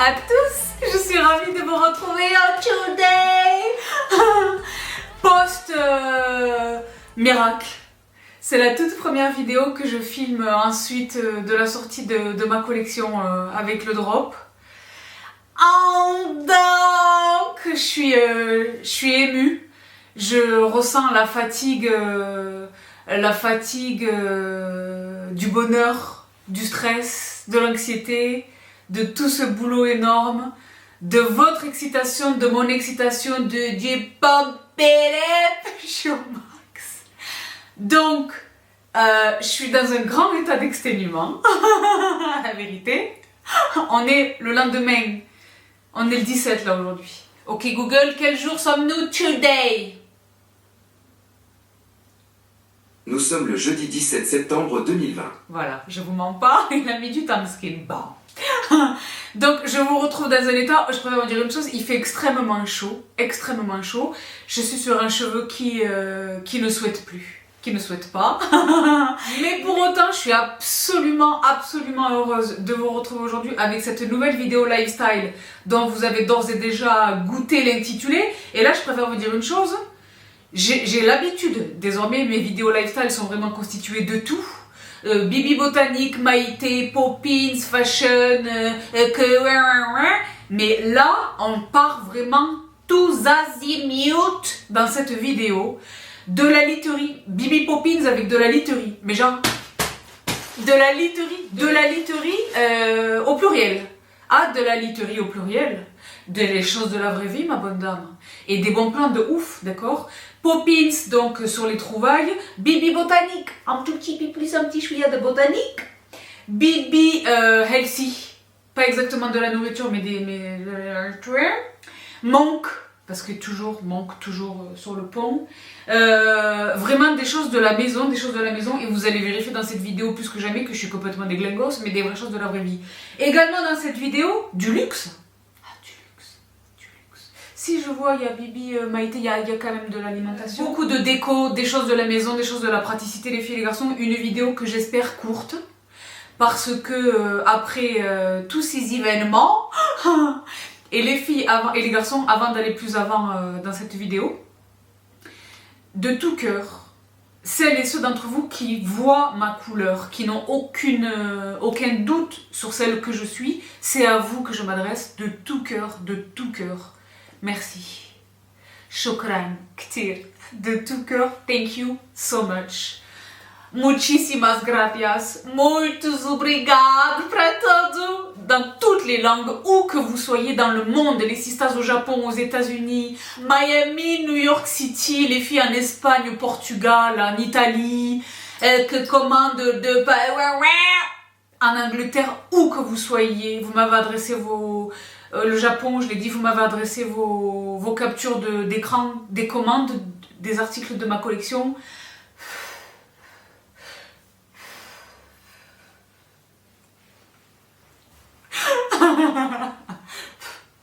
à tous, je suis ravie de vous retrouver en today post miracle. C'est la toute première vidéo que je filme ensuite de la sortie de ma collection avec le drop. Donc je suis émue, je ressens la fatigue du bonheur, du stress, de l'anxiété, de tout ce boulot énorme, de votre excitation, de mon excitation, de du pump it up, je suis au max. Donc, je suis dans un grand état d'exténuement, la vérité. On est le lendemain, on est le 17 là aujourd'hui. Ok Google, quel jour sommes-nous today? Nous sommes le jeudi 17 septembre 2020. Voilà, je vous mens pas, il a mis du time skin. Bon. Donc je vous retrouve dans un état, je préfère vous dire une chose, il fait extrêmement chaud, extrêmement chaud. Je suis sur un cheveu qui ne souhaite plus, qui ne souhaite pas. Mais pour autant, je suis absolument heureuse de vous retrouver aujourd'hui avec cette nouvelle vidéo lifestyle dont vous avez d'ores et déjà goûté l'intitulé. Et là, je préfère vous dire une chose. J'ai l'habitude, désormais mes vidéos lifestyle sont vraiment constituées de tout. Bibi Botanique, Maïté, Poppins, Fashion, mais là on part vraiment tous azimuts dans cette vidéo. De la literie, Bibi Poppins avec de la literie, mais genre de la literie au pluriel. Ah, de la literie au pluriel, des choses de la vraie vie ma bonne dame, et des bons plans de ouf, d'accord. Poppins, donc sur les trouvailles. Bibi Botanique, un tout petit peu plus, un petit chouïa de botanique. Bibi Healthy, pas exactement de la nourriture, mais Monk, parce que Monk, toujours sur le pont. Vraiment des choses de la maison, et vous allez vérifier dans cette vidéo plus que jamais que je suis complètement déglingos, mais des vraies choses de la vraie vie. Également dans cette vidéo, du luxe. Si je vois, il y a Bibi, Maïté, il y a quand même de l'alimentation. Beaucoup de déco, des choses de la maison, des choses de la praticité, les filles et les garçons. Une vidéo que j'espère courte. Parce que après tous ces événements, et les filles et les garçons, avant d'aller plus avant dans cette vidéo, de tout cœur, celles et ceux d'entre vous qui voient ma couleur, qui n'ont aucun doute sur celle que je suis, c'est à vous que je m'adresse de tout cœur, de tout cœur. Merci. Shukran, ktir. De tout cœur, thank you so much. Muchísimas gracias. Muitos obrigado para todo. Dans toutes les langues, où que vous soyez dans le monde, les sisters au Japon, aux États-Unis, Miami, New York City, les filles en Espagne, au Portugal, en Italie, que commandent en Angleterre, où que vous soyez, vous m'avez adressé le Japon, je l'ai dit, vous m'avez adressé vos captures d'écran, des commandes, des articles de ma collection.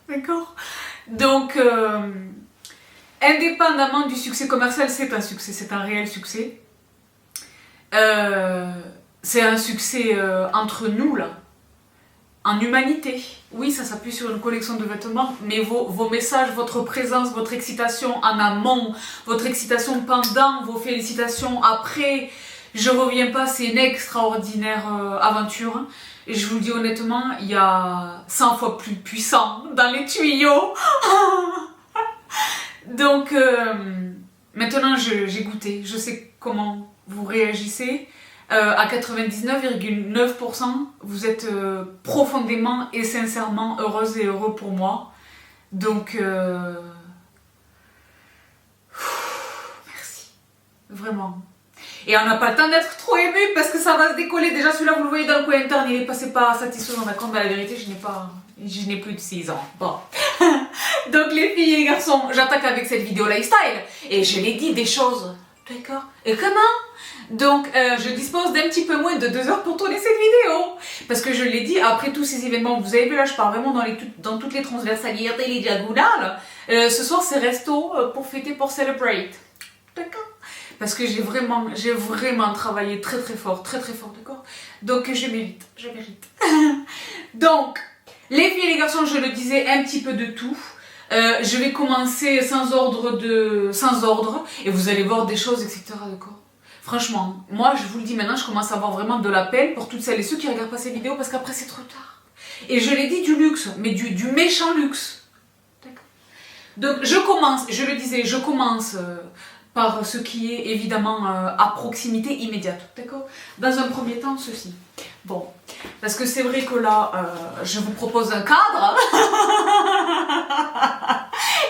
D'accord. Donc, indépendamment du succès commercial, c'est un succès, c'est un réel succès. C'est un succès entre nous, là. En humanité, oui, ça s'appuie sur une collection de vêtements, mais vos messages, votre présence, votre excitation en amont, votre excitation pendant, vos félicitations après, je reviens pas, c'est une extraordinaire aventure. Et je vous le dis honnêtement, il y a 100 fois plus puissant dans les tuyaux. Donc, maintenant j'ai goûté, je sais comment vous réagissez. À 99,9%, vous êtes profondément et sincèrement heureuse et heureux pour moi. Donc, merci. Vraiment. Et on n'a pas le temps d'être trop ému parce que ça va se décoller. Déjà, celui-là, vous le voyez dans le coin interne, il est passé pas satisfaisant. D'accord, mais la vérité, je n'ai plus de 6 ans. Bon. Donc, les filles et les garçons, j'attaque avec cette vidéo lifestyle. Et je l'ai dit, des choses. D'accord. Et comment? Donc, je dispose d'un petit peu moins de 2 heures pour tourner cette vidéo. Parce que je l'ai dit, après tous ces événements, vous avez vu là, je pars vraiment dans toutes les transversalités, les diagonales. Ce soir, c'est resto pour fêter, pour celebrate. D'accord. Parce que j'ai vraiment travaillé très fort, d'accord. Donc, je mérite. Donc, Les filles et les garçons, je le disais, un petit peu de tout. Je vais commencer sans ordre, et vous allez voir des choses, etc. D'accord. Franchement, moi je vous le dis maintenant, je commence à avoir vraiment de la peine pour toutes celles et ceux qui regardent pas ces vidéos parce qu'après c'est trop tard. Et je l'ai dit, du luxe, mais du méchant luxe. D'accord. Donc je le disais, je commence par ce qui est évidemment à proximité immédiate. D'accord. Dans un premier temps, ceci. Bon, parce que c'est vrai que là, je vous propose un cadre.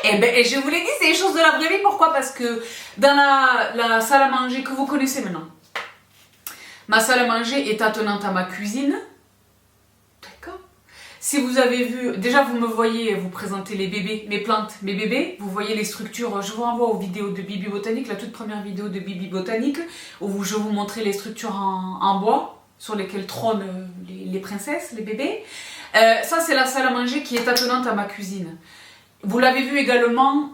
Et je vous l'ai dit, c'est les choses de la vraie vie. Pourquoi? Parce que dans la salle à manger que vous connaissez maintenant, ma salle à manger est attenante à ma cuisine. D'accord. Si vous avez vu, déjà vous me voyez vous présenter les bébés, mes plantes, mes bébés. Vous voyez les structures, je vous renvoie aux vidéos de Bibi Botanique, la toute première vidéo de Bibi Botanique, où je vous montrais les structures en bois sur lesquelles trônent les princesses, les bébés. Ça, c'est la salle à manger qui est attenante à ma cuisine. Vous l'avez vu également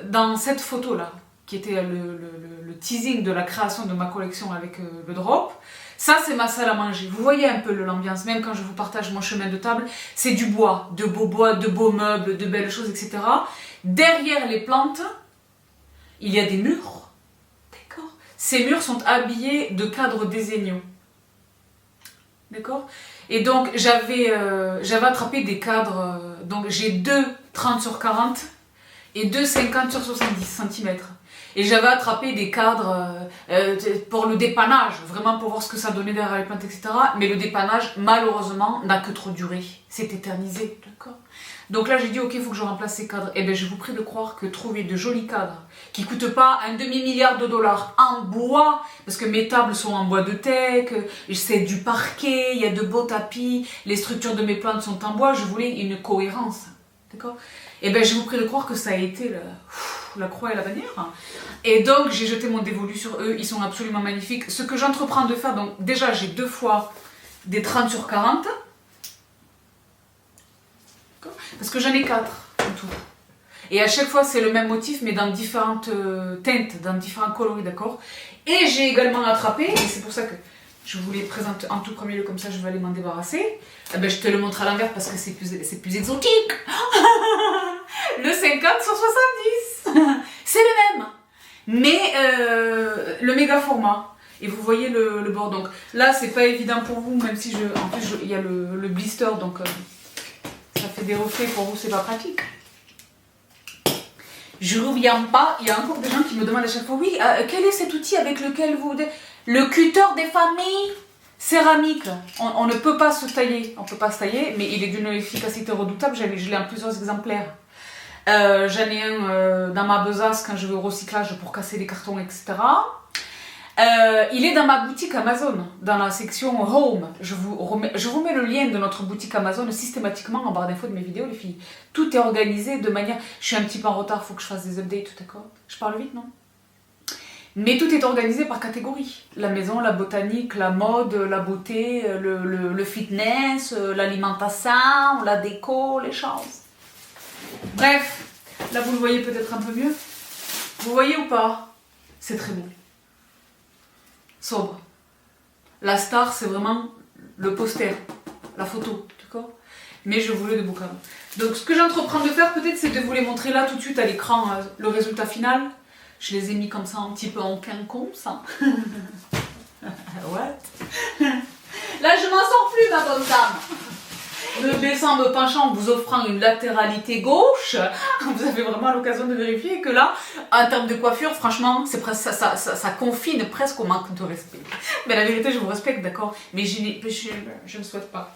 dans cette photo-là, qui était le teasing de la création de ma collection avec le drop. Ça, c'est ma salle à manger. Vous voyez un peu l'ambiance, même quand je vous partage mon chemin de table, c'est du bois, de beaux meubles, de belles choses, etc. Derrière les plantes, il y a des murs. D'accord. Ces murs sont habillés de cadres désignaux. D'accord. Et donc j'avais attrapé des cadres, donc j'ai deux 30 sur 40 et deux 50 sur 70 cm. Et j'avais attrapé des cadres pour le dépannage, vraiment pour voir ce que ça donnait derrière les plantes, etc. Mais le dépannage, malheureusement, n'a que trop duré. C'est éternisé, d'accord. Donc là, j'ai dit, ok, il faut que je remplace ces cadres. Et bien, je vous prie de croire que trouver de jolis cadres qui ne coûtent pas un demi-milliard de dollars en bois, parce que mes tables sont en bois de teck, c'est du parquet, il y a de beaux tapis, les structures de mes plantes sont en bois, je voulais une cohérence, d'accord. Et bien, je vous prie de croire que ça a été la croix et la bannière. Et donc, j'ai jeté mon dévolu sur eux, ils sont absolument magnifiques. Ce que j'entreprends de faire, donc déjà, j'ai 2 fois des 30 sur 40. Parce que j'en ai 4 en tout. Et à chaque fois c'est le même motif mais dans différentes teintes, dans différents coloris, d'accord. Et j'ai également attrapé, et c'est pour ça que je vous les présente en tout premier lieu, comme ça je vais aller m'en débarrasser. Eh ben, je te le montre à l'envers parce que c'est plus exotique. Le 50 sur 70. C'est le même. Mais le méga format. Et vous voyez le bord. Donc là c'est pas évident pour vous, même si en plus il y a le blister, donc ça fait des reflets, pour vous c'est pas pratique. Je reviens pas, il y a encore des gens qui me demandent à chaque fois, oui, quel est cet outil avec lequel vous... Le cutter des familles céramique. On ne peut pas se tailler, mais il est d'une efficacité redoutable, je l'ai en plusieurs exemplaires. J'en ai un dans ma besace quand je vais au recyclage pour casser les cartons, etc. Il est dans ma boutique Amazon, dans la section Home. Je vous mets le lien de notre boutique Amazon systématiquement en barre d'infos de mes vidéos, les filles. Tout est organisé de manière... Je suis un petit peu en retard, il faut que je fasse des updates, d'accord? Je parle vite, non? Mais tout est organisé par catégorie. La maison, la botanique, la mode, la beauté, le fitness, l'alimentation, la déco, les choses. Bref, là vous le voyez peut-être un peu mieux. Vous voyez ou pas? C'est très beau. Sobre. La star, c'est vraiment le poster, la photo, d'accord? Mais je voulais de beaux cadres. Donc ce que j'entreprends de faire peut-être, c'est de vous les montrer là tout de suite à l'écran, le résultat final. Je les ai mis comme ça un petit peu en quinconce. What? Là je m'en sors plus, ma bonne dame. Me baissant, me penchant, en vous offrant une latéralité gauche, vous avez vraiment l'occasion de vérifier que là, en termes de coiffure, franchement, c'est presque, ça confine presque au manque de respect. Mais la vérité, je vous respecte, d'accord? Mais je ne souhaite pas.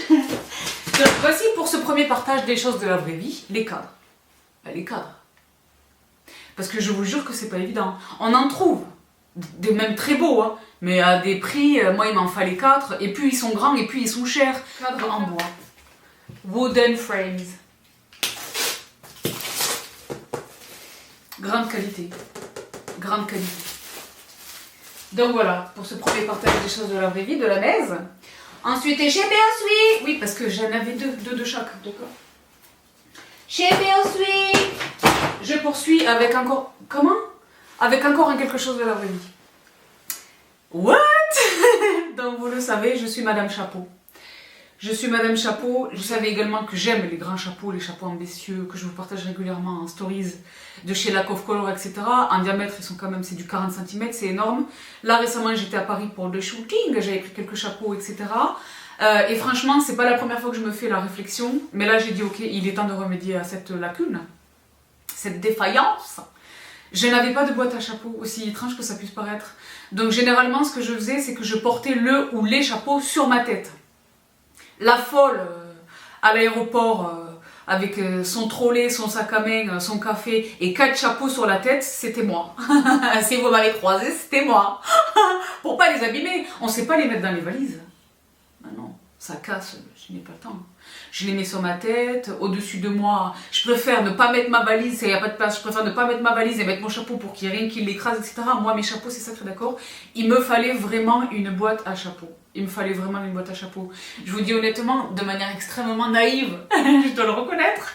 Donc, voici pour ce premier partage des choses de la vraie vie, les cadres. Les cadres. Parce que je vous jure que c'est pas évident. On en trouve, des même très beaux, hein, mais à des prix, moi il m'en fallait 4, et puis ils sont grands, et puis ils sont chers. Cadres en bois. Wooden frames. Grande qualité. Grande qualité. Donc voilà, pour ce premier partage des choses de la vraie vie, de la messe. Ensuite, chez Beosui. Oui, parce que j'en avais deux de chaque, d'accord. Chez Beosui. Je poursuis avec encore... Comment? Avec encore quelque chose de la vraie vie. What? Donc vous le savez, je suis Madame Chapeau. Je suis Madame Chapeau. Vous savez également que j'aime les grands chapeaux, les chapeaux ambitieux, que je vous partage régulièrement en stories de chez Lac of Color, etc. En diamètre, ils sont quand même, c'est du 40 cm, c'est énorme. Là, récemment, j'étais à Paris pour le shooting, j'avais pris quelques chapeaux, etc. Et franchement, c'est pas la première fois que je me fais la réflexion, mais là, j'ai dit, ok, il est temps de remédier à cette lacune, cette défaillance. Je n'avais pas de boîte à chapeaux, aussi étrange que ça puisse paraître. Donc, généralement, ce que je faisais, c'est que je portais le ou les chapeaux sur ma tête. La folle à l'aéroport avec son trolley, son sac à main, son café et 4 chapeaux sur la tête, c'était moi. Si vous m'avez croisé, c'était moi. Pour pas les abîmer, on sait pas les mettre dans les valises. Ben non, ça casse, je n'ai pas le temps. Je les mets sur ma tête, au-dessus de moi. Je préfère ne pas mettre ma valise, il n'y a pas de place. Je préfère ne pas mettre ma valise et mettre mon chapeau pour qu'il n'y ait rien qui l'écrase, etc. Moi, mes chapeaux, c'est sacré, d'accord. Il me fallait vraiment une boîte à chapeau. Il me fallait vraiment une boîte à chapeau. Je vous dis honnêtement, de manière extrêmement naïve, je dois le reconnaître.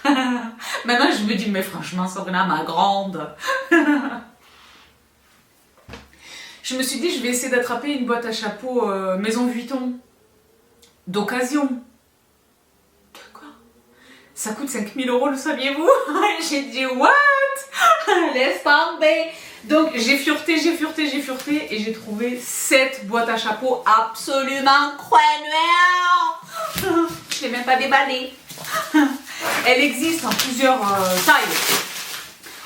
Maintenant, je me dis, mais franchement, Sabrina, ma grande. Je me suis dit, je vais essayer d'attraper une boîte à chapeau Maison Vuitton. D'occasion. Ça coûte 5 000 €, le saviez-vous? J'ai dit, what? Laisse tomber. Donc, j'ai fureté et j'ai trouvé cette boîte à chapeau absolument incroyable. Je l'ai même pas déballée. Elle existe en plusieurs tailles.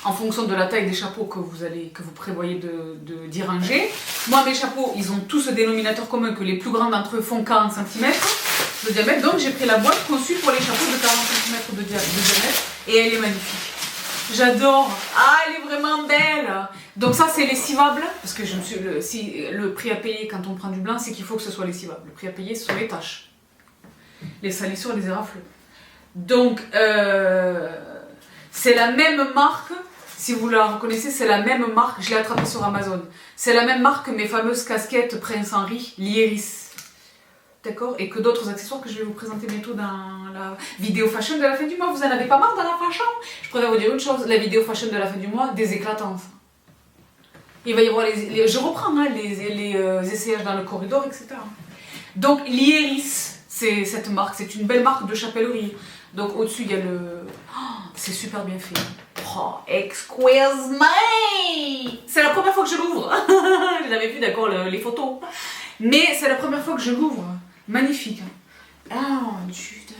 En fonction de la taille des chapeaux que vous prévoyez d'y ranger. Moi, mes chapeaux, ils ont tous ce dénominateur commun que les plus grands d'entre eux font 40 cm de diamètre. Donc, j'ai pris la boîte conçue pour les chapeaux de 40 cm de diamètre et elle est magnifique. J'adore. Ah, elle est vraiment belle. Donc ça, c'est lessivable parce que le prix à payer quand on prend du blanc, c'est qu'il faut que ce soit lessivable. Le prix à payer, ce sont les taches, les salissures, les éraflures. Donc, c'est la même marque. Si vous la reconnaissez, c'est la même marque. Je l'ai attrapée sur Amazon. C'est la même marque que mes fameuses casquettes Prince Henri, l'Iris. D'accord? Et que d'autres accessoires que je vais vous présenter bientôt dans la vidéo fashion de la fin du mois. Vous en avez pas marre dans la fashion? Je préfère vous dire une chose, la vidéo fashion de la fin du mois, des éclatances. Il va y avoir je reprends hein, les essayages dans le corridor, etc. Donc l'Iris, c'est cette marque, c'est une belle marque de chapellerie. Donc au-dessus, il y a le... Oh, c'est super bien fait. Oh, excuse me! C'est la première fois que je l'ouvre. Je l'avais vu, d'accord, les photos. Mais c'est la première fois que je l'ouvre. Magnifique. Ah, putain.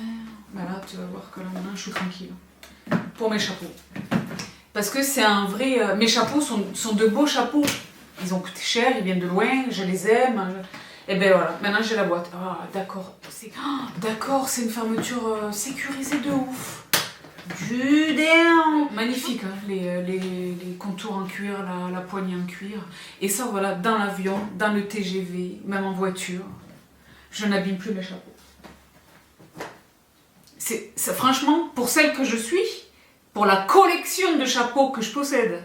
Voilà, tu vas voir que là, maintenant, je suis tranquille. Pour mes chapeaux. Parce que c'est un vrai... mes chapeaux sont de beaux chapeaux. Ils ont coûté cher, ils viennent de loin, je les aime. Et ben voilà, maintenant j'ai la boîte. Ah, d'accord. D'accord, c'est une fermeture sécurisée de ouf. Magnifique, hein, les contours en cuir, la poignée en cuir. Et ça, voilà, dans l'avion, dans le TGV, même en voiture, je n'abîme plus mes chapeaux. Franchement, pour celle que je suis, pour la collection de chapeaux que je possède,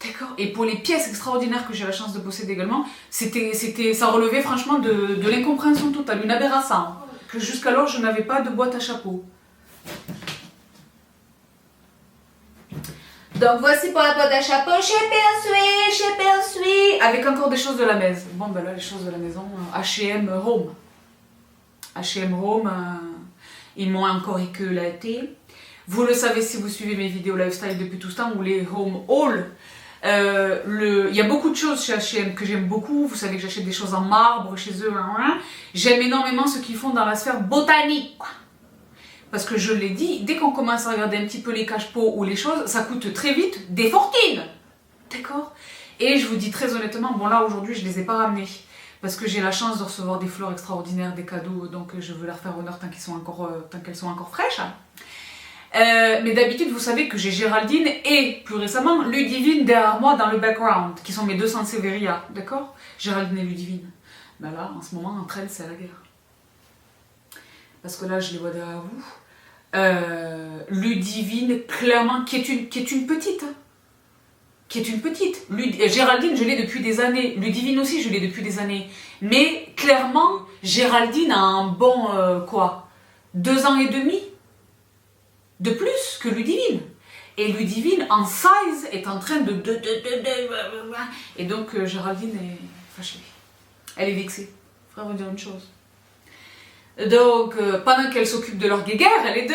d'accord, et pour les pièces extraordinaires que j'ai la chance de posséder également, ça relevait franchement de l'incompréhension totale, une aberration. Que jusqu'alors, je n'avais pas de boîte à chapeaux. Donc voici pour la boîte à chapeau, je poursuis, avec encore des choses de la maison. Bon ben là les choses de la maison, H&M Home. H&M Home, ils m'ont encore éclaté. Vous le savez si vous suivez mes vidéos lifestyle depuis tout ce temps, ou les home haul. Il y a beaucoup de choses chez H&M que j'aime beaucoup. Vous savez que j'achète des choses en marbre chez eux. J'aime énormément ce qu'ils font dans la sphère botanique. Parce que je l'ai dit, dès qu'on commence à regarder un petit peu les cache-pots ou les choses, ça coûte très vite des fortunes. D'accord? Et je vous dis très honnêtement, bon là aujourd'hui je les ai pas ramenés. Parce que j'ai la chance de recevoir des fleurs extraordinaires, des cadeaux, donc je veux leur faire honneur tant qu'elles sont encore fraîches. Mais d'habitude vous savez que j'ai Géraldine et plus récemment Ludivine derrière moi dans le background, qui sont mes deux Sansevieria, d'accord? Géraldine et Ludivine. Ben là, en ce moment, entre elles, c'est la guerre. Parce que là, je les vois derrière vous. Ludivine, clairement, qui est une petite. Hein. Qui est une petite. Géraldine, je l'ai depuis des années. Ludivine aussi, je l'ai depuis des années. Mais clairement, Géraldine a un bon, 2 ans et demi de plus que Ludivine. Et Ludivine, en size, est en train de... Et donc, Géraldine est fâchée. Elle est vexée. Il faudra vous dire une chose. Donc, pendant qu'elles s'occupent de leur guéguerre, les deux.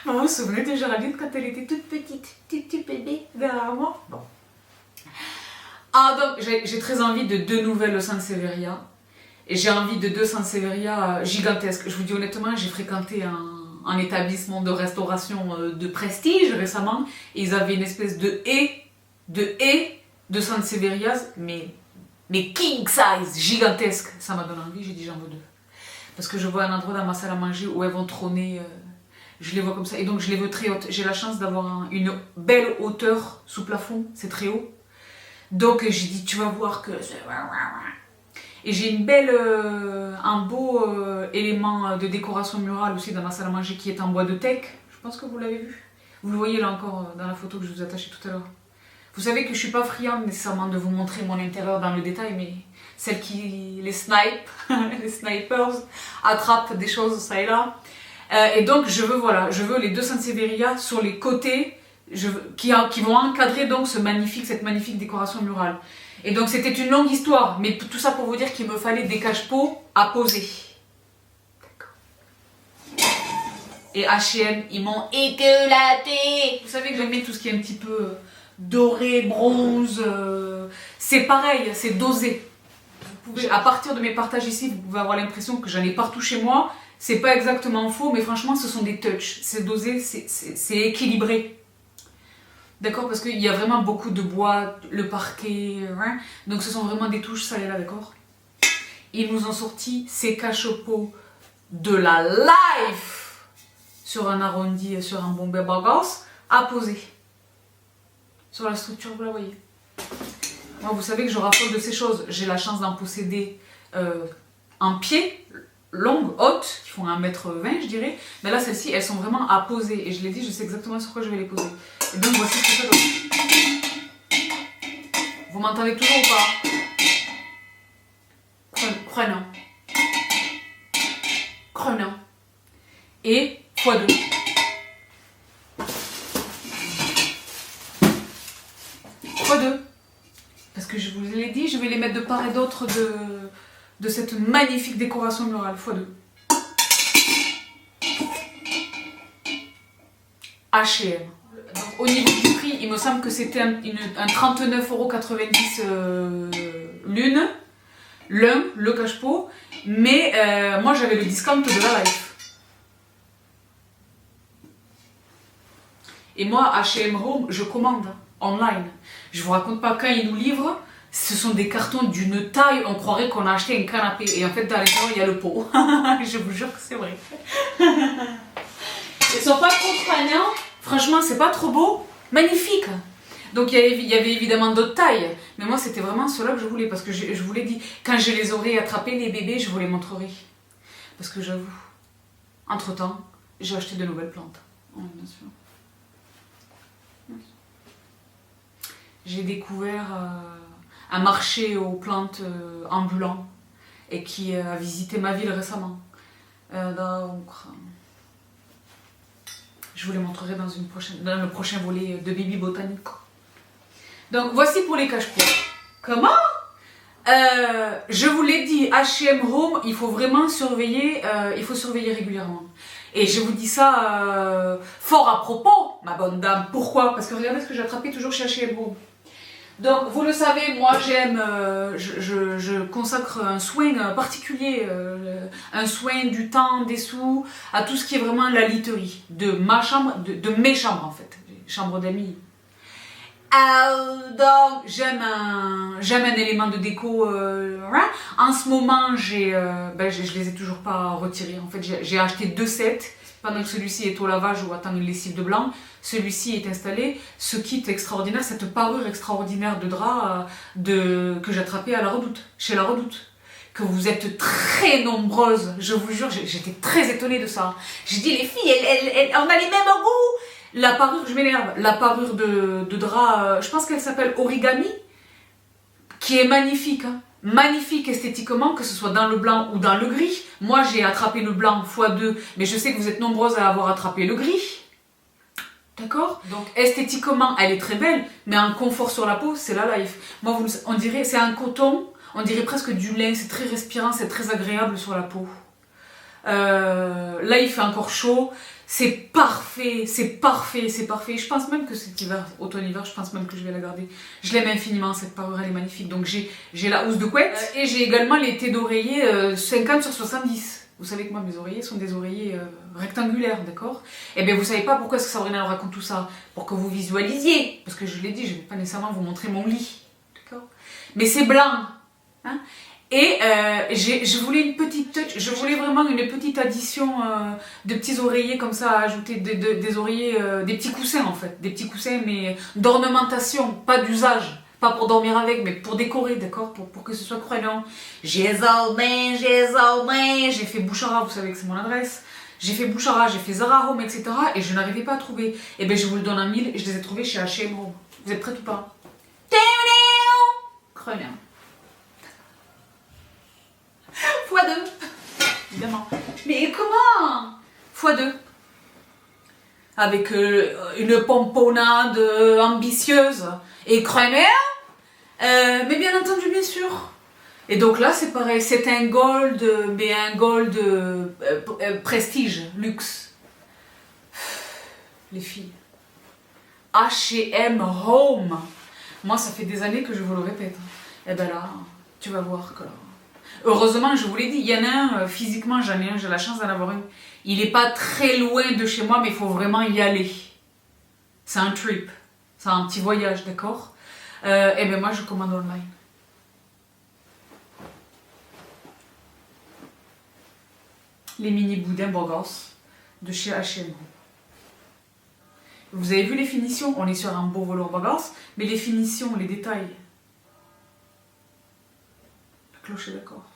Vous vous souvenez de Géraldine quand elle était toute petite, tout bébé derrière moi? Bon. Ah, donc, j'ai très envie de 2 nouvelles Sansevieria. Et j'ai envie de 2 Sansevieria gigantesques. Je vous dis honnêtement, j'ai fréquenté un établissement de restauration de prestige récemment. Et ils avaient une espèce de haie de Sansevierias, mais king size, gigantesque. Ça m'a donné envie, j'ai dit j'en veux 2. Parce que je vois un endroit dans ma salle à manger où elles vont trôner. Je les vois comme ça. Et donc je les veux très hautes. J'ai la chance d'avoir une belle hauteur sous plafond. C'est très haut. Donc j'ai dit tu vas voir que... Et j'ai une belle, un beau élément de décoration murale aussi dans ma salle à manger qui est en bois de teck. Je pense que vous l'avez vu. Vous le voyez là encore dans la photo que je vous ai attachée tout à l'heure. Vous savez que je suis pas friande nécessairement de vous montrer mon intérieur dans le détail, mais celles qui les snipe, les snipers, attrapent des choses ça et là. Et donc je veux les 2 Sansevieria sur les côtés qui vont encadrer donc cette magnifique décoration murale. Et donc c'était une longue histoire, mais tout ça pour vous dire qu'il me fallait des cache-pots à poser. D'accord. Et H&M, ils m'ont éclaté. Vous savez que j'aime bien tout ce qui est un petit peu doré, bronze. C'est pareil, c'est dosé. Vous pouvez, à partir de mes partages ici, vous pouvez avoir l'impression que j'en ai partout chez moi. C'est pas exactement faux, mais franchement, ce sont des touchs. C'est dosé, c'est équilibré. D'accord, parce qu'il y a vraiment beaucoup de bois, le parquet, hein, donc ce sont vraiment des touches, ça et là, d'accord. Ils nous ont sorti ces cache-pots de la life sur un arrondi, sur un bombé bagos, à poser. Sur la structure, vous la voyez. Moi, vous savez que je raffole de ces choses. J'ai la chance d'en posséder en pied, longues, hautes, qui font 1,20 m, je dirais. Mais là, celles-ci, elles sont vraiment à poser. Et je l'ai dit, je sais exactement sur quoi je vais les poser. Et donc, voici ce que ça donne. Vous m'entendez toujours ou pas? Prenons. Prenons. Et x2. x2. Parce que je vous l'ai dit, je vais les mettre de part et d'autre de cette magnifique décoration murale. x2. H&M. Au niveau du prix, il me semble que c'était un 39,90 € l'une, le cache-pot, mais moi j'avais le discount de la Life. Et moi, H&M Home, je commande online. Je vous raconte pas, quand ils nous livrent, ce sont des cartons d'une taille, on croirait qu'on a acheté un canapé. Et en fait, dans l'intérieur, il y a le pot. Je vous jure que c'est vrai. Ils sont pas trop prenants. Franchement, c'est pas trop beau. Magnifique. Donc, il y avait évidemment d'autres tailles. Mais moi, c'était vraiment ceux-là que je voulais. Parce que je vous l'ai dit, quand je les aurai attrapés, les bébés, je vous les montrerai. Parce que j'avoue, entre-temps, j'ai acheté de nouvelles plantes. Oui, bien sûr. J'ai découvert un marché aux plantes ambulant et qui a visité ma ville récemment. Donc, je vous les montrerai dans le prochain volet de Bibi Botanique. Donc, voici pour les cache-pots. Comment je vous l'ai dit, H&M Home, il faut vraiment surveiller, il faut surveiller régulièrement. Et je vous dis ça fort à propos, ma bonne dame. Pourquoi? Parce que regardez ce que j'ai attrapé toujours chez H&M Home. Donc, vous le savez, moi j'aime, je consacre un soin particulier, un soin du temps, des sous, à tout ce qui est vraiment la literie de ma chambre, de mes chambres en fait, chambre d'amis. Donc, j'aime un élément de déco. En ce moment, je les ai toujours pas retirés. En fait, j'ai acheté 2 sets. Pendant que celui-ci est au lavage ou attend une lessive de blanc, celui-ci est installé. Ce kit extraordinaire, cette parure extraordinaire de drap que j'ai attrapé à la Redoute, chez la Redoute. Que vous êtes très nombreuses, je vous jure, j'étais très étonnée de ça. J'ai dit, les filles, on a les mêmes goûts. La parure, je m'énerve, la parure de drap, je pense qu'elle s'appelle Origami, qui est magnifique, hein. Magnifique esthétiquement, que ce soit dans le blanc ou dans le gris. Moi, j'ai attrapé le blanc x2, mais je sais que vous êtes nombreuses à avoir attrapé le gris. D'accord? Donc, esthétiquement, elle est très belle, mais en confort sur la peau, c'est la Life. Moi, on dirait, c'est un coton, On dirait presque du lin, c'est très respirant, c'est très agréable sur la peau. Là il fait encore chaud, c'est parfait, c'est parfait, c'est parfait. Je pense même que cet hiver, automne-hiver, je pense même que je vais la garder. Je l'aime infiniment, cette parure, elle est magnifique. Donc j'ai la housse de couette et j'ai également les thés d'oreiller 50 sur 70. Vous savez que moi mes oreillers sont des oreillers rectangulaires, d'accord? Et bien vous savez pas pourquoi est-ce que Sabrina elle raconte tout ça? Pour que vous visualisiez, parce que je l'ai dit, je ne vais pas nécessairement vous montrer mon lit, d'accord? Mais c'est blanc, hein? Et je voulais une petite touch, je voulais vraiment une petite addition de petits oreillers comme ça à ajouter des oreillers, des petits coussins en fait, des petits coussins mais d'ornementation, pas d'usage, pas pour dormir avec mais pour décorer, d'accord, pour que ce soit croyant. J'ai fait Bouchara, vous savez que c'est mon adresse, j'ai fait Bouchara, j'ai fait Zara Home, etc. et je n'arrivais pas à trouver. Et bien je vous le donne en 1000 et je les ai trouvés chez H&M Home. Vous êtes prêts ou pas? Croyant. x2, évidemment. Mais comment? x2. Avec une pomponnade ambitieuse et crémée, mais bien entendu, bien sûr. Et donc là, c'est pareil, c'est un gold, mais un gold prestige, luxe. Les filles. H&M Home. Moi, ça fait des années que je vous le répète. Et ben là, tu vas voir que... Heureusement, je vous l'ai dit, il y en a un, physiquement j'en ai un, j'ai la chance d'en avoir un. Il n'est pas très loin de chez moi, mais il faut vraiment y aller. C'est un trip, c'est un petit voyage, d'accord? Et bien moi je commande online. Les mini boudins Burgos de chez H&M. Vous avez vu les finitions? On est sur un beau velours Burgos, mais les finitions, les détails. La cloche est d'accord.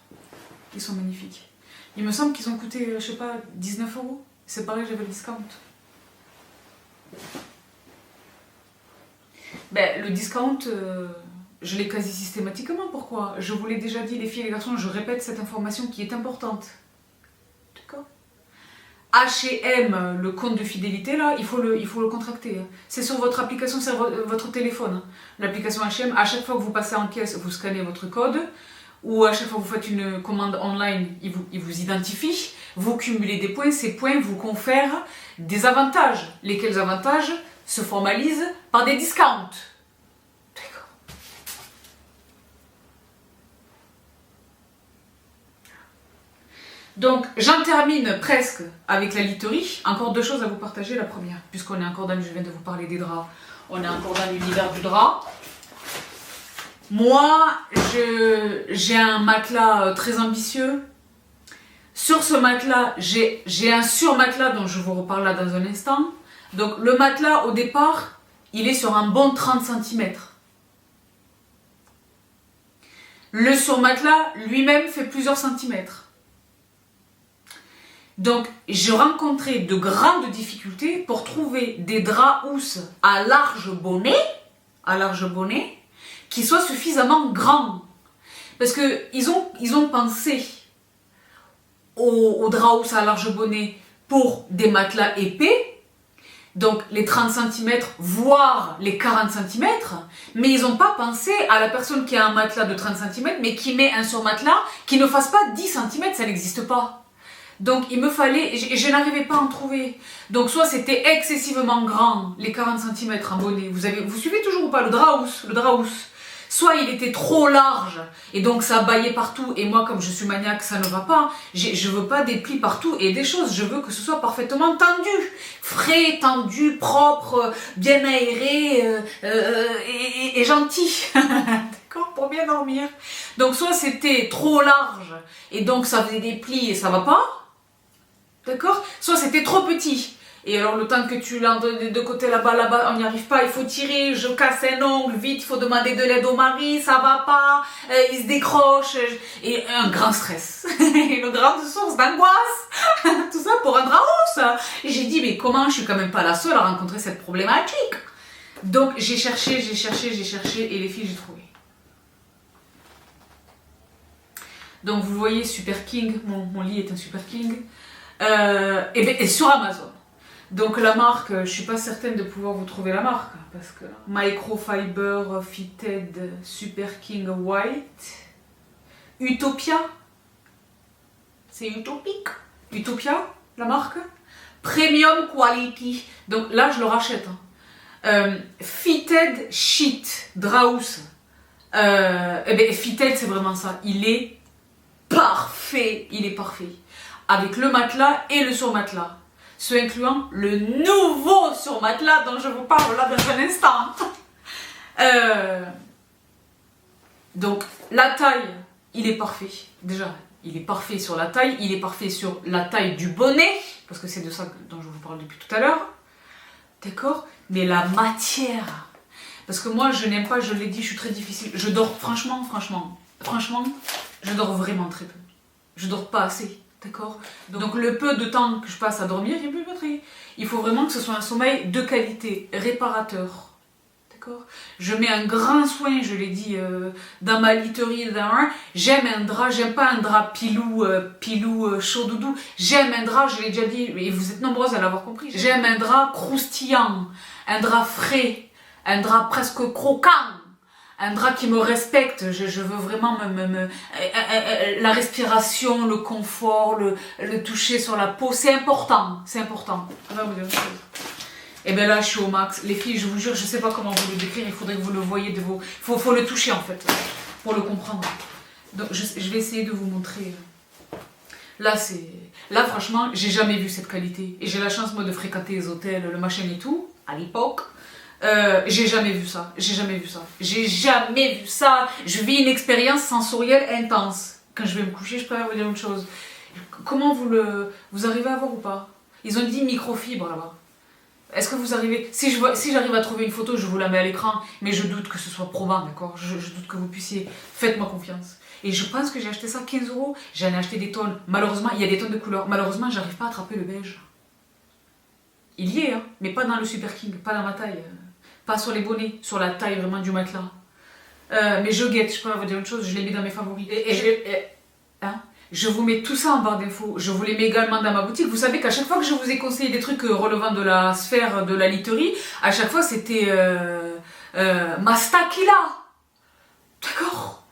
Ils sont magnifiques. Il me semble qu'ils ont coûté, je sais pas, 19 €. C'est pareil, j'avais le discount. Ben, le discount, je l'ai quasi systématiquement. Pourquoi? Je vous l'ai déjà dit, les filles et les garçons, je répète cette information qui est importante. D'accord? H&M, le compte de fidélité, là, il faut le contracter. C'est sur votre application, sur votre téléphone. L'application H&M, à chaque fois que vous passez en caisse, vous scannez votre code. Ou à chaque fois que vous faites une commande online, il vous identifie, vous cumulez des points, ces points vous confèrent des avantages, lesquels avantages se formalisent par des discounts. D'accord. Donc j'en termine presque avec la literie. Encore deux choses à vous partager. La première, puisqu'on est encore dans, je viens de vous parler des draps, on est encore dans l'univers du drap. Moi, j'ai un matelas très ambitieux. Sur ce matelas, j'ai un surmatelas dont je vous reparle là dans un instant. Donc le matelas, au départ, il est sur un bon 30 cm. Le surmatelas lui-même fait plusieurs centimètres. Donc je rencontrais de grandes difficultés pour trouver des draps housses à large bonnet, qui soit suffisamment grand. Parce qu'ils ont pensé au drap housse à large bonnet pour des matelas épais, donc les 30 cm, voire les 40 cm, mais ils n'ont pas pensé à la personne qui a un matelas de 30 cm, mais qui met un surmatelas qui ne fasse pas 10 cm, ça n'existe pas. Donc il me fallait, je n'arrivais pas à en trouver. Donc soit c'était excessivement grand, les 40 cm en bonnet, vous suivez toujours ou pas le drap housse, soit il était trop large et donc ça baillait partout et moi comme je suis maniaque ça ne va pas, je veux pas des plis partout et des choses, je veux que ce soit parfaitement tendu, frais, tendu, propre, bien aéré et gentil, d'accord, pour bien dormir. Donc soit c'était trop large et donc ça faisait des plis et ça va pas, d'accord, soit c'était trop petit. Et alors le temps que tu l'as de côté là-bas, on n'y arrive pas, il faut tirer, je casse un ongle, vite, il faut demander de l'aide au mari, ça va pas, il se décroche, et un grand stress, une grande source d'angoisse, tout ça pour un drap housse. Et j'ai dit, mais comment, je suis quand même pas la seule à rencontrer cette problématique. Donc j'ai cherché, et les filles, j'ai trouvé. Donc vous voyez, Super King, mon lit est un Super King, et sur Amazon. Donc la marque, je suis pas certaine de pouvoir vous trouver la marque parce que Microfiber Fitted Super King White. Utopia. C'est utopique. Utopia, la marque. Premium quality. Donc là, je le rachète. Fitted sheet, Draus. Fitted, c'est vraiment ça. Il est parfait. Il est parfait. Avec le matelas et le surmatelas. Ce incluant le nouveau surmatelas dont je vous parle là dans un instant. Donc, la taille, il est parfait. Déjà, il est parfait sur la taille. Il est parfait sur la taille du bonnet. Parce que c'est de ça dont je vous parle depuis tout à l'heure. D'accord? Mais la matière. Parce que moi, je n'aime pas, je l'ai dit, je suis très difficile. Je dors, franchement, je dors vraiment très peu. Je dors pas assez. D'accord? Donc le peu de temps que je passe à dormir, il n'y a plus de batterie. Il faut vraiment que ce soit un sommeil de qualité, réparateur. D'accord? Je mets un grand soin, je l'ai dit, dans ma literie. J'aime un drap, j'aime pas un drap pilou chaud doudou. J'aime un drap, je l'ai déjà dit, et vous êtes nombreuses à l'avoir compris. J'aime un drap croustillant, un drap frais, un drap presque croquant. Un drap qui me respecte, je veux vraiment la respiration, le confort, le toucher sur la peau, c'est important, c'est important. Et bien là, je suis au max. Les filles, je vous jure, je sais pas comment vous le décrire, il faudrait que vous le voyez de vos... Faut le toucher en fait, pour le comprendre. Donc je vais essayer de vous montrer. Là, franchement, j'ai jamais vu cette qualité. Et j'ai la chance, moi, de fréquenter les hôtels, le machin et tout, à l'époque. J'ai jamais vu ça, j'ai jamais vu ça. Je vis une expérience sensorielle intense. Quand je vais me coucher, je préfère vous dire une chose. Comment vous arrivez à voir ou pas? Ils ont dit microfibre là-bas. Est-ce que vous arrivez... Si j'arrive à trouver une photo, je vous la mets à l'écran, mais je doute que ce soit probant, d'accord? Je doute que vous puissiez... Faites-moi confiance. Et je pense que j'ai acheté ça 15 €. J'en ai acheté des tonnes. Malheureusement, il y a des tonnes de couleurs. Malheureusement, j'arrive pas à attraper le beige. Il y est, hein, mais pas dans le Super King, pas dans ma taille. Pas sur les bonnets, sur la taille vraiment du matelas. Mais je guette, je peux vous dire une chose, je l'ai mis dans mes favoris. Je vous mets tout ça en barre d'infos. Je vous les mets également dans ma boutique. Vous savez qu'à chaque fois que je vous ai conseillé des trucs relevant de la sphère de la literie, à chaque fois c'était Mastakila. D'accord?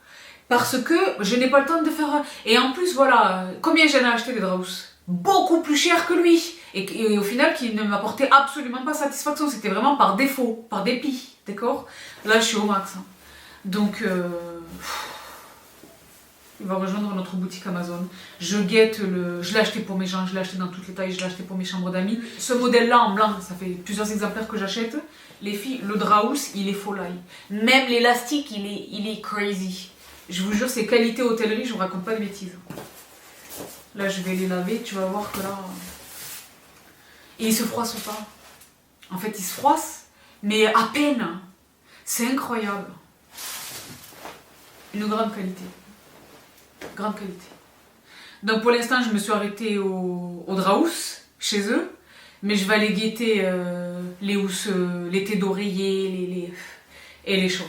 Parce que je n'ai pas le temps de faire... Et en plus, voilà, combien j'en ai acheté des Draus? Beaucoup plus cher que lui. Et au final, qui ne m'apportait absolument pas satisfaction. C'était vraiment par défaut, par dépit. D'accord? Là, je suis au max. Hein. Donc, il va rejoindre notre boutique Amazon. Je guette le... Je l'ai acheté pour mes gens, je l'ai acheté dans toutes les tailles, je l'ai acheté pour mes chambres d'amis. Ce modèle-là, en blanc, ça fait plusieurs exemplaires que j'achète. Les filles, le Draus, il est folie. Même l'élastique, il est crazy. Je vous jure, c'est qualité hôtellerie, je vous raconte pas de bêtises. Là, je vais les laver, tu vas voir que là... Et ils se froissent pas. En fait, ils se froissent, mais à peine. C'est incroyable. Une grande qualité. Grande qualité. Donc pour l'instant, je me suis arrêtée au Draus, chez eux. Mais je vais aller guetter les housses, les thés d'oreiller, et les choses.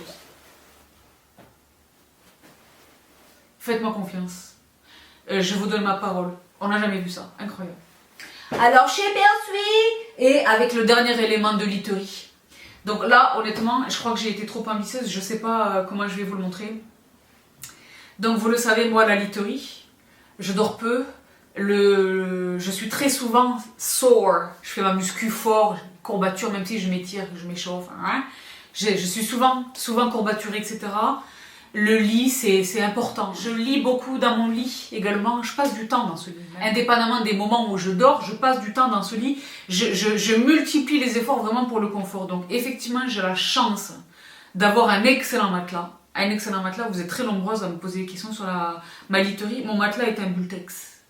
Faites-moi confiance. Je vous donne ma parole. On n'a jamais vu ça. Incroyable. Alors chez Persui et avec le dernier élément de literie. Donc là, honnêtement, je crois que j'ai été trop ambitieuse. Je ne sais pas comment je vais vous le montrer. Donc vous le savez, moi, la literie, je dors peu. Je suis très souvent sore. Je fais ma muscu fort, courbature, même si je m'étire, je m'échauffe. Hein. Je suis souvent courbaturée, etc. Le lit, c'est important. Je lis beaucoup dans mon lit également. Je passe du temps dans ce lit. Indépendamment des moments où je dors, je passe du temps dans ce lit. Je multiplie les efforts vraiment pour le confort. Donc effectivement, j'ai la chance d'avoir un excellent matelas. Un excellent matelas, vous êtes très nombreuses à me poser des questions sur ma literie. Mon matelas est un Bultex.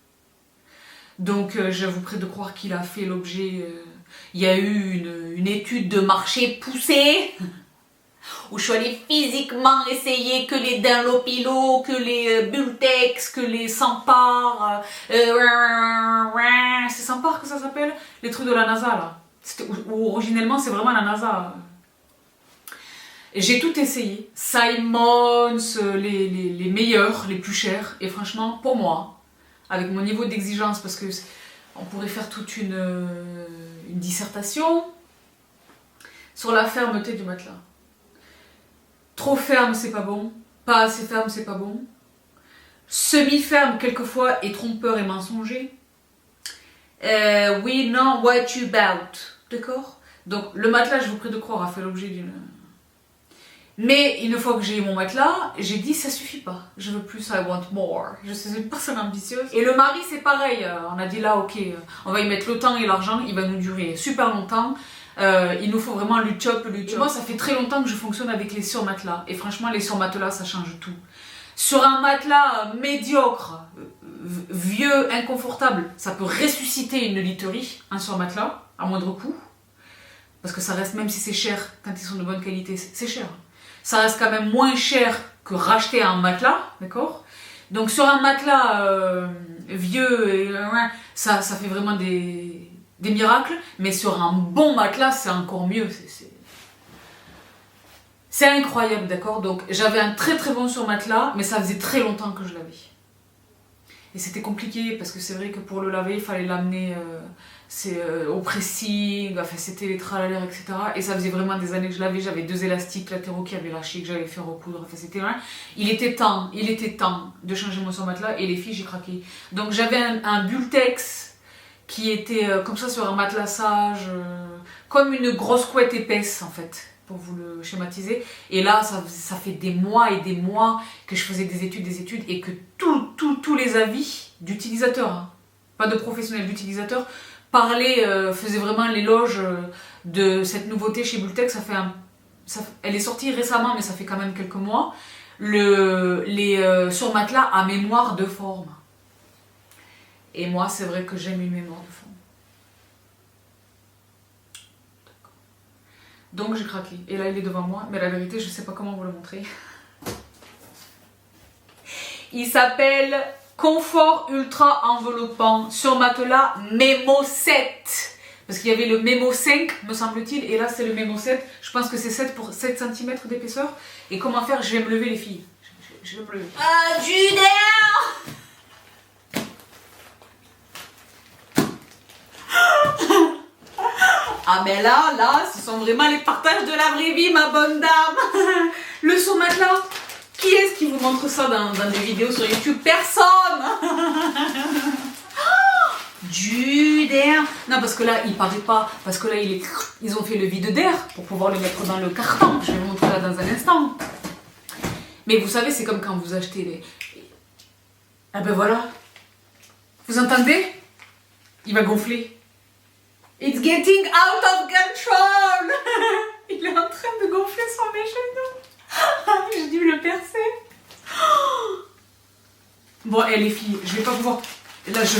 Donc je vous prie de croire qu'il a fait l'objet... il y a eu une étude de marché poussée où je suis allée physiquement essayer que les Dunlopilo, que les Bultex, que les Sampar, c'est Sampar que ça s'appelle? Les trucs de la NASA là. Où originellement c'est vraiment la NASA. J'ai tout essayé. Simons, les meilleurs, les plus chers. Et franchement, pour moi, avec mon niveau d'exigence, parce que on pourrait faire toute une dissertation sur la fermeté du matelas. Trop ferme, c'est pas bon. Pas assez ferme, c'est pas bon. semi-ferme quelquefois et trompeur et mensonger. Oui, non, what you about, d'accord? Donc le matelas, je vous prie de croire, a fait l'objet d'une... Mais une fois que j'ai eu mon matelas, j'ai dit ça suffit pas, je veux plus, I want more. Je suis une personne ambitieuse. Et le mari c'est pareil, on a dit là ok, on va y mettre le temps et l'argent, il va nous durer super longtemps. Il nous faut vraiment le chop. Et moi ça fait très longtemps que je fonctionne avec les surmatelas. Et franchement les surmatelas ça change tout. Sur un matelas médiocre, vieux, inconfortable, ça peut ressusciter une literie, un surmatelas, à moindre coût. Parce que ça reste, même si c'est cher, quand ils sont de bonne qualité, c'est cher. Ça reste quand même moins cher que racheter un matelas, d'accord? Donc sur un matelas vieux, ça fait vraiment des miracles, mais sur un bon matelas, c'est encore mieux. C'est incroyable, d'accord? Donc j'avais un très très bon surmatelas, mais ça faisait très longtemps que je l'avais. Et c'était compliqué, parce que c'est vrai que pour le laver, il fallait l'amener au pressing, enfin c'était les tralalaires, etc. Et ça faisait vraiment des années que je l'avais, j'avais 2 élastiques latéraux qui avaient lâché, que j'allais faire recoudre, enfin c'était vrai. Il était temps de changer mon surmatelas, et les filles, j'ai craqué. Donc j'avais un Bultex qui était comme ça sur un matelassage, comme une grosse couette épaisse en fait, pour vous le schématiser. Et là, ça fait des mois et des mois que je faisais des études, et que tous les avis d'utilisateurs, hein, pas de professionnels, d'utilisateurs, faisaient vraiment l'éloge de cette nouveauté chez Bultex. Elle est sortie récemment, mais ça fait quand même quelques mois. Les surmatelas à mémoire de forme. Et moi, c'est vrai que j'aime une mémoire de forme. Donc j'ai craqué. Et là, il est devant moi. Mais la vérité, je sais pas comment vous le montrer. Il s'appelle Confort Ultra Enveloppant surmatelas Memo 7. Parce qu'il y avait le Memo 5, me semble-t-il. Et là, c'est le Memo 7. Je pense que c'est 7 pour 7 cm d'épaisseur. Et comment faire? Je vais me lever, les filles. Je vais me lever. Judea! Ah mais là, ce sont vraiment les partages de la vraie vie, ma bonne dame. Le surmatelas, qui est-ce qui vous montre ça dans des vidéos sur YouTube? Personne. Judea. Non, parce que là, il paraît pas, parce que là, ils ont fait le vide d'air pour pouvoir le mettre dans le carton. Je vais vous montrer là dans un instant. Mais vous savez, c'est comme quand vous achetez les... Ah ben voilà. Vous entendez? Il va gonfler. It's getting out of control. Il est en train de gonfler sur mes genoux. J'ai dû le percer. Bon, les filles, je vais pas pouvoir... Là, je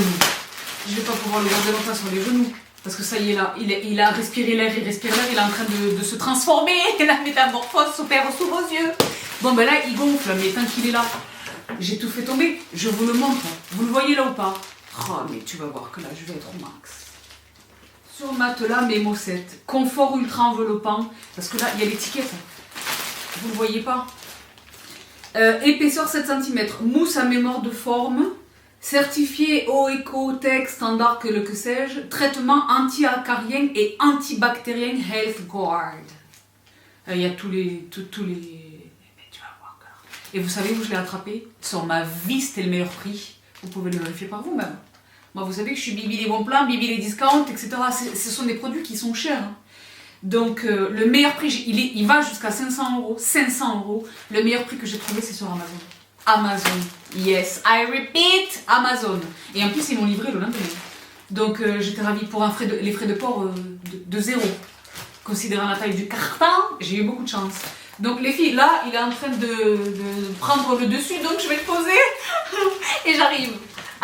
vais pas pouvoir le garder longtemps sur les genoux. Parce que ça y est, là, il a respiré l'air, il respire l'air, il est en train de se transformer. La métamorphose s'opère sous vos yeux. Bon, ben là, il gonfle, mais tant qu'il est là, j'ai tout fait tomber. Je vous le montre. Vous le voyez là ou pas? Oh, mais tu vas voir que là, je vais être au max. Surmatelas Memo 7, confort ultra enveloppant, parce que là il y a l'étiquette, vous ne le voyez pas. Épaisseur 7 cm, mousse à mémoire de forme, certifié OECO-TEC standard que sais-je, traitement anti-acarien et antibactérien Health Guard. Il y a tous les... Tu vas voir. Et vous savez où je l'ai attrapé? Sur ma vie, c'était le meilleur prix. Vous pouvez le vérifier par vous-même. Moi, vous savez que je suis Bibi les bons plans, Bibi les discounts, etc. Ce sont des produits qui sont chers. Hein. Donc, le meilleur prix, il va jusqu'à 500 €. 500 €. Le meilleur prix que j'ai trouvé, c'est sur Amazon. Amazon. Yes, I repeat, Amazon. Et en plus, ils m'ont livré le lendemain. Donc, j'étais ravie pour les frais de port de 0. Considérant la taille du carton, j'ai eu beaucoup de chance. Donc, les filles, là, il est en train de prendre le dessus, donc je vais le poser. Et j'arrive.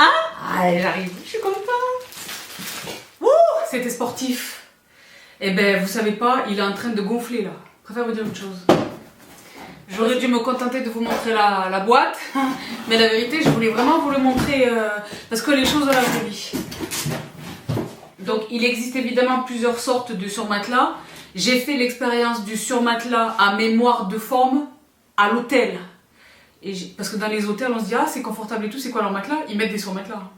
Hein? Allez, j'arrive, je suis contente. Ouh, c'était sportif. Eh ben, vous savez pas, il est en train de gonfler là. Je préfère vous dire une chose. J'aurais dû me contenter de vous montrer la boîte, mais la vérité, je voulais vraiment vous le montrer parce que les choses de la vraie vie. Donc, il existe évidemment plusieurs sortes de surmatelas. J'ai fait l'expérience du surmatelas à mémoire de forme à l'hôtel. Parce que dans les hôtels, on se dit, ah, c'est confortable et tout, c'est quoi leur matelas? Ils mettent des surmatelas.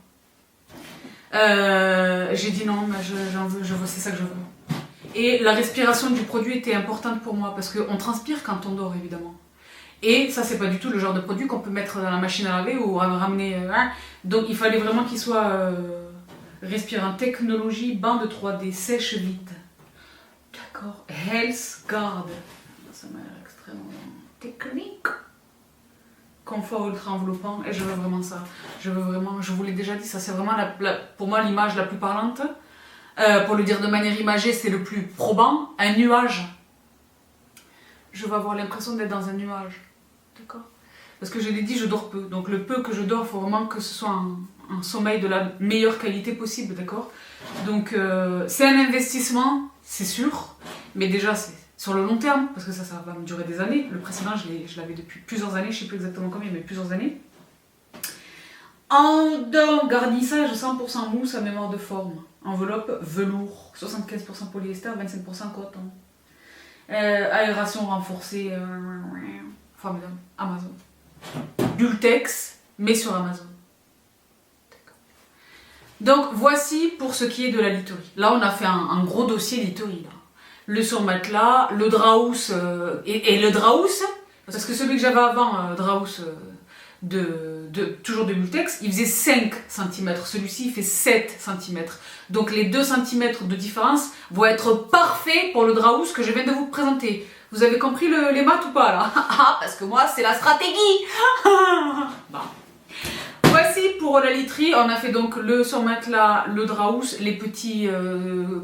J'ai dit non, mais j'en veux, c'est ça que je veux. Et la respiration du produit était importante pour moi, parce qu'on transpire quand on dort, évidemment. Et ça, c'est pas du tout le genre de produit qu'on peut mettre dans la machine à laver ou ramener. Donc il fallait vraiment qu'il soit respirant. Technologie, bande 3D, sèche vite. D'accord. Health Guard. Ça m'a l'air extrêmement technique. Confort ultra enveloppant. Et je veux vraiment ça. Je vous l'ai déjà dit, ça c'est vraiment pour moi l'image la plus parlante. Pour le dire de manière imagée, c'est le plus probant. Un nuage. Je vais avoir l'impression d'être dans un nuage. D'accord? Parce que je l'ai dit, je dors peu. Donc le peu que je dors, il faut vraiment que ce soit un sommeil de la meilleure qualité possible. D'accord? Donc c'est un investissement, c'est sûr. Mais déjà, c'est sur le long terme. Parce que ça va me durer des années. Le précédent, je l'avais depuis plusieurs années. Je ne sais plus exactement combien, mais plusieurs années. En garnissage 100% mousse à mémoire de forme. Enveloppe velours. 75% polyester, 25% coton. Aération renforcée, formidable, Amazon. Bultex, mais sur Amazon. Donc voici pour ce qui est de la literie. Là on a fait un gros dossier literie. Là. Le surmatelas, le Draus, et le Draus, parce que celui que j'avais avant, Draus, toujours de Bultex, il faisait 5 cm, celui-ci il fait 7 cm. Donc les 2 cm de différence vont être parfaits pour le Draus que je viens de vous présenter. Vous avez compris les maths ou pas là? Ah, parce que moi c'est la stratégie. Bon. Voici pour la literie, on a fait donc le surmatelas, le Draus, les petits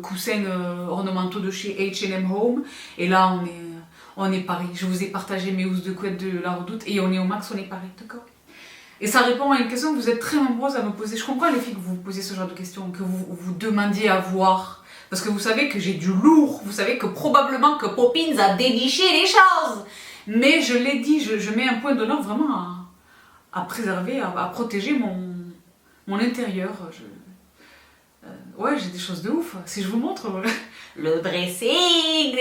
coussins ornementaux de chez H&M Home. Et là on est paré. Je vous ai partagé mes housses de couette de la Redoute et on est au max, on est paré, d'accord? Et ça répond à une question que vous êtes très nombreuses à me poser. Je comprends les filles que vous vous posez ce genre de questions, que vous demandiez à voir. Parce que vous savez que j'ai du lourd, vous savez que probablement que Poppins a déniché les choses. Mais je l'ai dit, je mets un point d'honneur vraiment à préserver, à protéger mon intérieur. Ouais, j'ai des choses de ouf. Si je vous montre le dressing,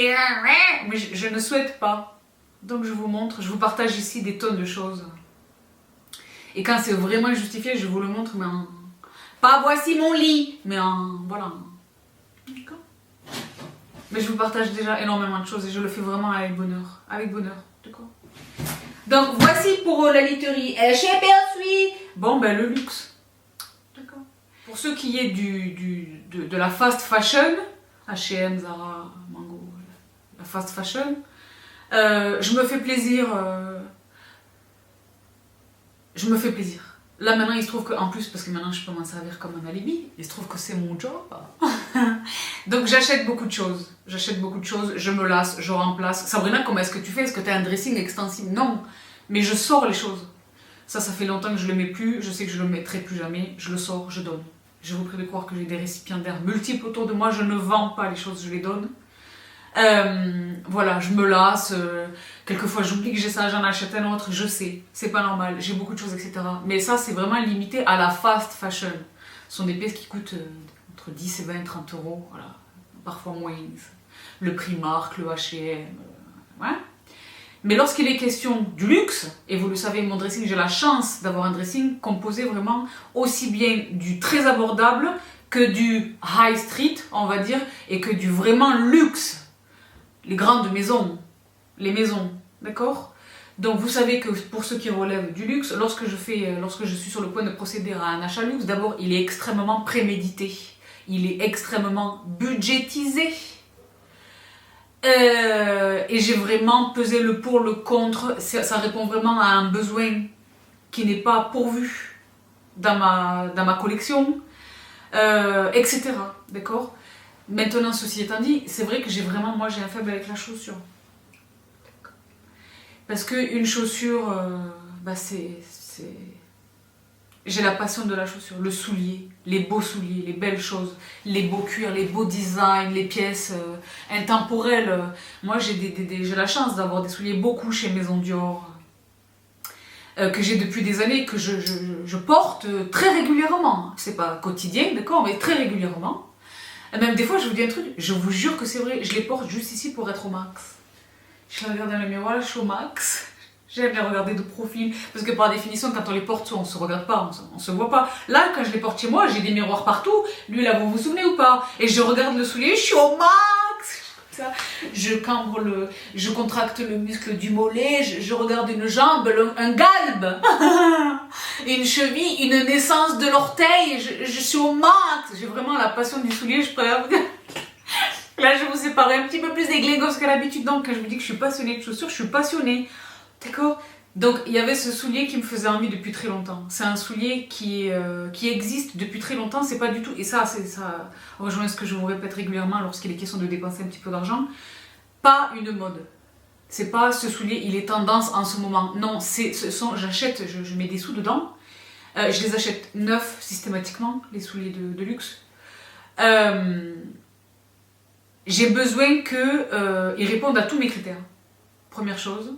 mais je ne souhaite pas. Donc je vous montre, je vous partage ici des tonnes de choses. Et quand c'est vraiment justifié, je vous le montre, mais en... Pas voici mon lit, mais en... Voilà. D'accord. Mais je vous partage déjà énormément de choses et je le fais vraiment avec bonheur. Avec bonheur, d'accord. Donc voici pour la literie. J'ai perçu. Bon, ben le luxe. D'accord. Pour ceux qui est de la fast fashion, H&M, Zara, Mango, la fast fashion, je me fais plaisir... Je me fais plaisir. Là maintenant il se trouve que, en plus parce que maintenant je peux m'en servir comme un alibi, il se trouve que c'est mon job. Donc j'achète beaucoup de choses. Je me lasse, je remplace. Sabrina, comment est-ce que tu fais? Est-ce que tu as un dressing extensible? Non. Mais je sors les choses. Ça fait longtemps que je le mets plus, je sais que je le mettrai plus jamais. Je le sors, je donne. Je vous prie de croire que j'ai des récipiendaires multiples autour de moi, je ne vends pas les choses, je les donne. Voilà, je me lasse, quelquefois j'oublie que j'ai ça, j'en achète un autre, je sais, c'est pas normal, j'ai beaucoup de choses, etc. Mais ça, c'est vraiment limité à la fast fashion. Ce sont des pièces qui coûtent entre 10 et 20, 30 euros, voilà, parfois moins. Le Primark, le H&M, ouais. Mais lorsqu'il est question du luxe, et vous le savez, mon dressing, j'ai la chance d'avoir un dressing composé vraiment aussi bien du très abordable que du high street, on va dire, et que du vraiment luxe. Les grandes maisons, les maisons, d'accord? Donc vous savez que pour ceux qui relèvent du luxe, lorsque je suis sur le point de procéder à un achat luxe, d'abord il est extrêmement prémédité, il est extrêmement budgétisé. Et j'ai vraiment pesé le pour, le contre, ça répond vraiment à un besoin qui n'est pas pourvu dans ma collection, etc. D'accord? Maintenant, ceci étant dit, c'est vrai que j'ai un faible avec la chaussure. Parce qu'une chaussure, j'ai la passion de la chaussure, le soulier, les beaux souliers, les belles choses, les beaux cuirs, les beaux designs, les pièces intemporelles. Moi, j'ai la chance d'avoir des souliers beaucoup chez Maison Dior, que j'ai depuis des années, que je porte très régulièrement. C'est pas quotidien, d'accord, mais très régulièrement. Et même des fois, je vous dis un truc, je vous jure que c'est vrai, je les porte juste ici pour être au max. Je les regarde dans le miroir, je suis au max. J'aime les regarder de profil, parce que par définition, quand on les porte, on se regarde pas, on se voit pas. Là, quand je les porte chez moi, j'ai des miroirs partout. Lui, là, vous vous souvenez ou pas? Et je regarde le soulier, je suis au max. ça. Je contracte le muscle du mollet, je regarde une jambe, un galbe, une cheville, une naissance de l'orteil, je suis au max. J'ai vraiment la passion du soulier, je préfère vous dire. Là, je vous sépare un petit peu plus des glégos qu'à l'habitude. Donc, quand je vous dis que je suis passionnée de chaussures, je suis passionnée. D'accord? Donc, il y avait ce soulier qui me faisait envie depuis très longtemps. C'est un soulier qui existe depuis très longtemps. C'est pas du tout... Et ça rejoint ce que je vous répète régulièrement lorsqu'il est question de dépenser un petit peu d'argent. Pas une mode. C'est pas ce soulier, il est tendance en ce moment. Non, j'achète, je mets des sous dedans. Je les achète neufs systématiquement, les souliers de luxe. J'ai besoin qu'ils répondent à tous mes critères. Première chose.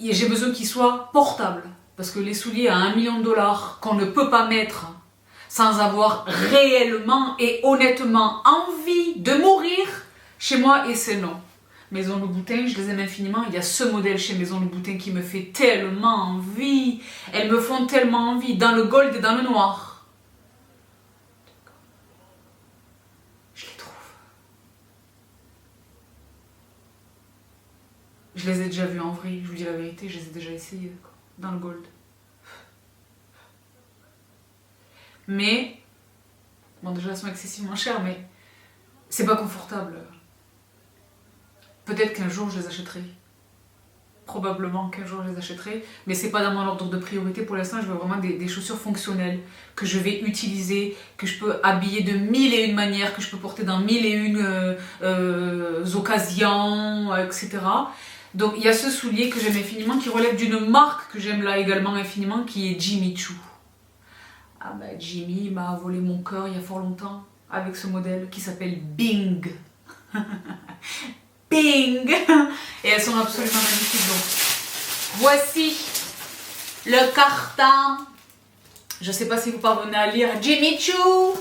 Et j'ai besoin qu'ils soient portables. Parce que les souliers à 1 million de dollars qu'on ne peut pas mettre sans avoir réellement et honnêtement envie de mourir, chez moi, et c'est non. Maison Louboutin, je les aime infiniment. Il y a ce modèle chez Maison Louboutin qui me fait tellement envie. Elles me font tellement envie, dans le gold et dans le noir. Je les trouve. Je les ai déjà vus en vrai, je vous dis la vérité, je les ai déjà essayés dans le gold. Mais, bon déjà elles sont excessivement chères, mais c'est pas confortable. Peut-être qu'un jour je les achèterai. Probablement qu'un jour je les achèterai, mais c'est pas dans mon ordre de priorité pour l'instant. Je veux vraiment des chaussures fonctionnelles que je vais utiliser, que je peux habiller de 1001 manières, que je peux porter dans 1001 occasions, etc. Donc il y a ce soulier que j'aime infiniment, qui relève d'une marque que j'aime là également infiniment, qui est Jimmy Choo. Ah bah Jimmy m'a volé mon cœur il y a fort longtemps avec ce modèle qui s'appelle Bing. Bing. Et elles sont absolument magnifiques. Donc voici le carton. Je sais pas si vous parvenez à lire. Jimmy Choo.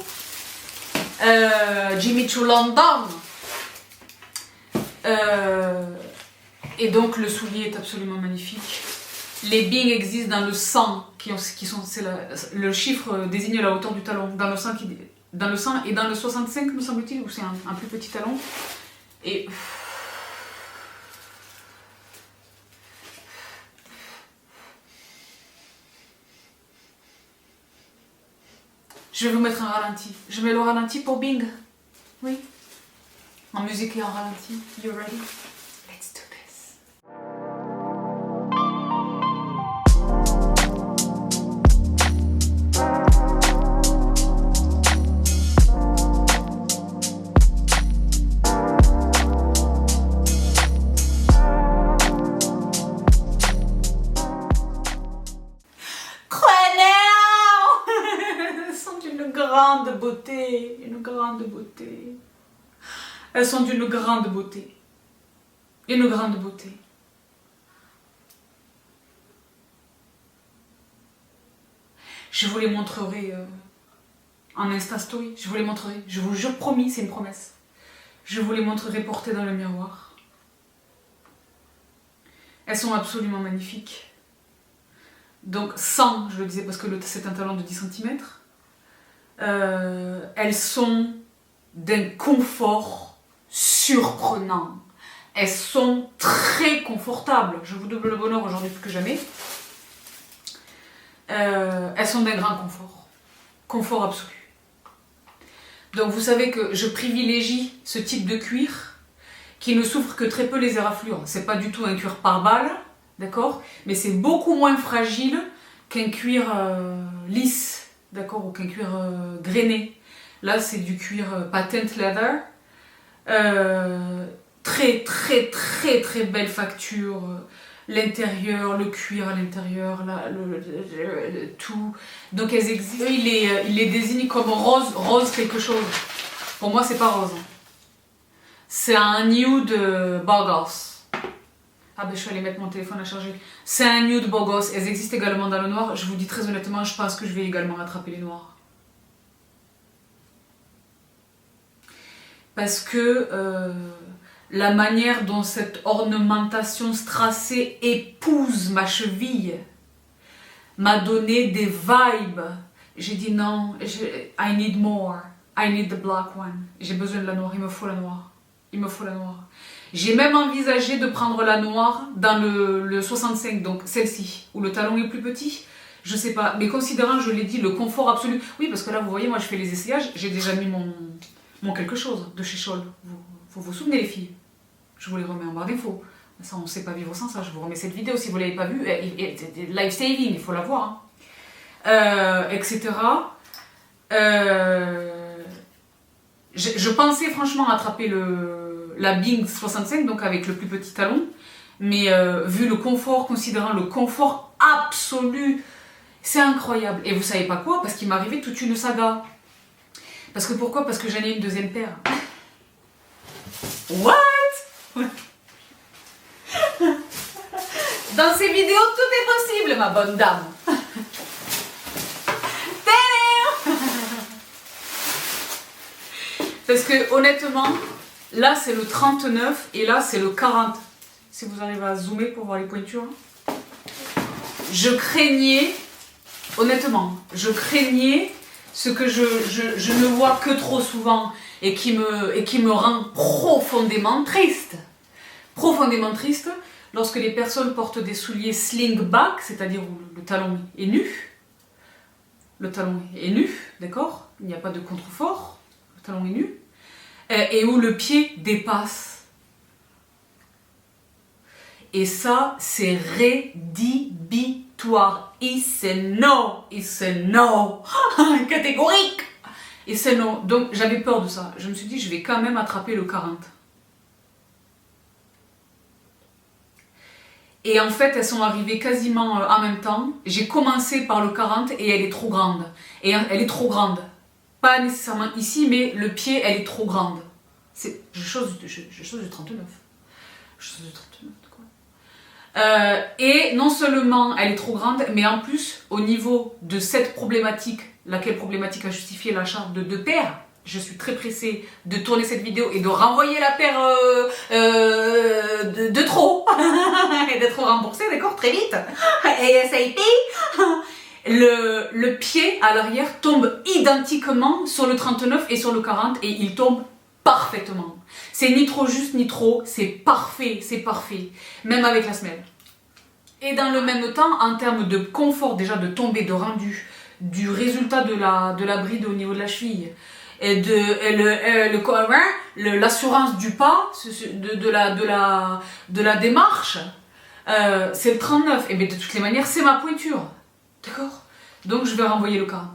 Jimmy Choo London. Et donc le soulier est absolument magnifique. Les Bing existent dans le 100, le chiffre désigne la hauteur du talon. Dans le 100 et dans le 65, me semble-t-il, où c'est un plus petit talon. Et je vais vous mettre un ralenti. Je mets le ralenti pour Bing. Oui. En musique et en ralenti. You ready? Let's do this. Elles sont d'une grande beauté. Une grande beauté. Elles sont d'une grande beauté. Une grande beauté. Je vous les montrerai en Insta Story. Je vous les montrerai. Je vous jure, promis, c'est une promesse. Je vous les montrerai portées dans le miroir. Elles sont absolument magnifiques. Donc 100, je le disais parce que c'est un talon de 10 cm. Elles sont d'un confort surprenant. Elles sont très confortables. Je vous double le bonheur aujourd'hui plus que jamais. Elles sont d'un grand confort. Confort absolu. Donc vous savez que je privilégie ce type de cuir qui ne souffre que très peu les éraflures. C'est pas du tout un cuir par balle, d'accord? Mais c'est beaucoup moins fragile qu'un cuir lisse, d'accord? Ou qu'un cuir grainé. Là c'est du cuir patent leather. Très très très très belle facture. L'intérieur, le cuir à l'intérieur, tout. Donc elles existent. Il les désigne comme rose quelque chose. Pour moi c'est pas rose. C'est un nude beau gosse. Ah ben je suis allée mettre mon téléphone à charger. C'est un nude beau gosse. Elles existent également dans le noir. Je vous dis très honnêtement, je pense que je vais également attraper les noirs. Parce que la manière dont cette ornementation strassée épouse ma cheville m'a donné des vibes. J'ai dit non, I need more. I need the black one. J'ai besoin de la noire, il me faut la noire. Il me faut la noire. J'ai même envisagé de prendre la noire dans le 65, donc celle-ci, où le talon est plus petit. Je sais pas, mais considérant, je l'ai dit, le confort absolu. Oui, parce que là, vous voyez, moi, je fais les essayages. J'ai déjà mis mon quelque chose de chez Scholl. Vous souvenez, les filles? Je vous les remets en barre d'infos. Ça, on ne sait pas vivre sans ça. Je vous remets cette vidéo si vous ne l'avez pas vue. Life saving, il faut la voir. Hein. Etc. Je pensais franchement attraper la Bing 65, donc avec le plus petit talon. Mais vu le confort, considérant le confort absolu, c'est incroyable. Et vous savez pas quoi? Parce qu'il m'est arrivé toute une saga. Parce que pourquoi? Parce que j'en ai une deuxième paire. What? Dans ces vidéos, tout est possible, ma bonne dame. Parce que honnêtement, là c'est le 39 et là c'est le 40. Si vous arrivez à zoomer pour voir les pointures. Je craignais, honnêtement, je craignais ce que je ne vois que trop souvent et qui me rend profondément triste. Profondément triste lorsque les personnes portent des souliers slingback, c'est-à-dire où le talon est nu. Le talon est nu, d'accord? Il n'y a pas de contrefort, le talon est nu. Et où le pied dépasse. Et ça, c'est rédhibitoire. It's a no. It's a no. Catégorique. It's a no. Donc, j'avais peur de ça. Je me suis dit, je vais quand même attraper le 40. Et en fait, elles sont arrivées quasiment en même temps. J'ai commencé par le 40 et elle est trop grande. Et elle est trop grande. Pas nécessairement ici, mais le pied, elle est trop grande. Je chose du 39. Je chose du 39, quoi. Et non seulement elle est trop grande, mais en plus, au niveau de cette problématique, laquelle problématique a justifié l'achat de 2 paires, je suis très pressée de tourner cette vidéo et de renvoyer la paire de trop. Et d'être remboursée, d'accord, très vite. Et SAP. Le pied à l'arrière tombe identiquement sur le 39 et sur le 40 et il tombe parfaitement. C'est ni trop juste ni trop, c'est parfait, même avec la semelle. Et dans le même temps, en termes de confort déjà de tomber, de rendu, du résultat de la bride au niveau de la cheville, et de l'assurance du pas, de la démarche, c'est le 39. Et bien de toutes les manières, c'est ma pointure. D'accord? Donc je vais renvoyer le 40.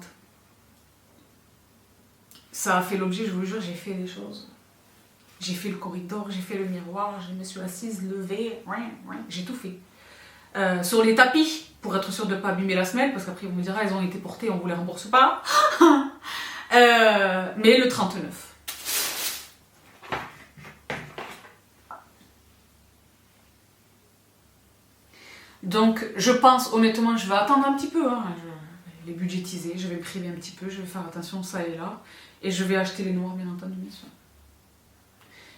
Ça a fait l'objet, je vous le jure, j'ai fait des choses. J'ai fait le corridor, j'ai fait le miroir, je me suis assise, levée, j'ai tout fait. Sur les tapis, pour être sûr de ne pas abîmer la semelle, parce qu'après on me dira, elles ont été portées, on ne vous les rembourse pas. Mais le 39. Donc je pense, honnêtement, je vais attendre un petit peu, hein. Les budgétiser, je vais me priver un petit peu, je vais faire attention ça et là, et je vais acheter les noirs bien entendu, bien sûr.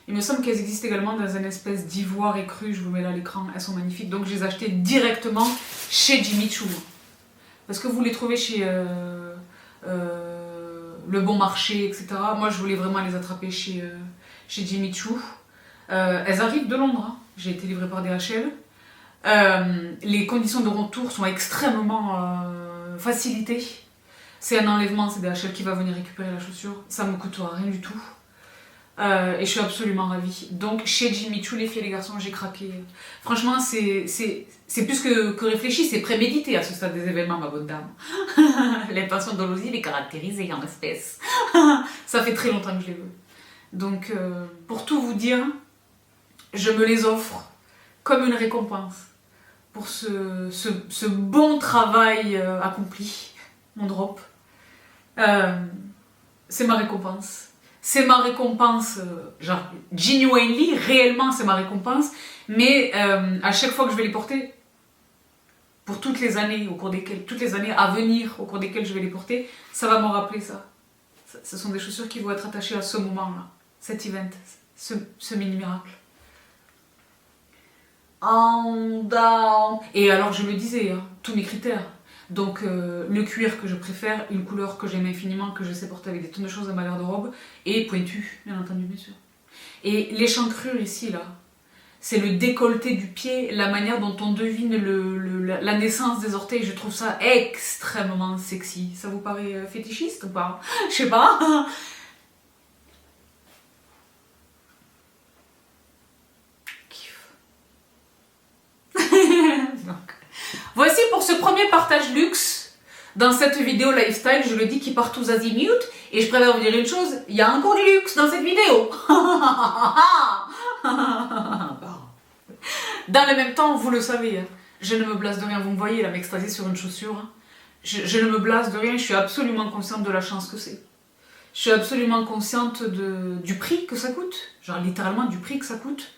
Il me semble qu'elles existent également dans une espèce d'ivoire écru, je vous mets là à l'écran, elles sont magnifiques, donc je les ai achetées directement chez Jimmy Choo. Parce que vous les trouvez chez Le Bon Marché, etc. Moi je voulais vraiment les attraper chez Jimmy Choo. Elles arrivent de Londres, hein. J'ai été livrée par DHL. Les conditions de retour sont extrêmement facilitées. C'est un enlèvement, c'est DHL qui va venir récupérer la chaussure. Ça me coûtera rien du tout. Et je suis absolument ravie. Donc chez Jimmy Choo, les filles et les garçons, j'ai craqué. Franchement, c'est plus que réfléchi, c'est prémédité à ce stade des événements, ma bonne dame. L'intention de l'osive est caractérisée en espèces. Ça fait très longtemps que je les veux. Donc pour tout vous dire, je me les offre comme une récompense pour ce bon travail accompli, mon drop. C'est ma récompense. C'est ma récompense, genre, genuinely, réellement c'est ma récompense, mais à chaque fois que je vais les porter, pour toutes les années à venir au cours desquelles je vais les porter, ça va me rappeler ça. Ce sont des chaussures qui vont être attachées à ce moment-là, cet event, ce mini-miracle. En down. Et alors je le disais, hein, tous mes critères. Donc le cuir que je préfère, une couleur que j'aime infiniment, que je sais porter avec des tonnes de choses dans ma garde-robe, et pointu, bien entendu, bien sûr. Et l'échancrure ici, là, c'est le décolleté du pied, la manière dont on devine la naissance des orteils. Je trouve ça extrêmement sexy. Ça vous paraît fétichiste ou pas? Je sais pas. Donc, voici pour ce premier partage luxe. Dans cette vidéo lifestyle, je le dis, qui part tous azimuts. Et je préfère vous dire une chose, il y a encore du luxe dans cette vidéo. Dans le même temps, vous le savez, hein, je ne me blase de rien. Vous me voyez là m'extasier sur une chaussure. Hein. Je ne me blase de rien, je suis absolument consciente de la chance que c'est. Je suis absolument consciente du prix que ça coûte. Genre littéralement du prix que ça coûte.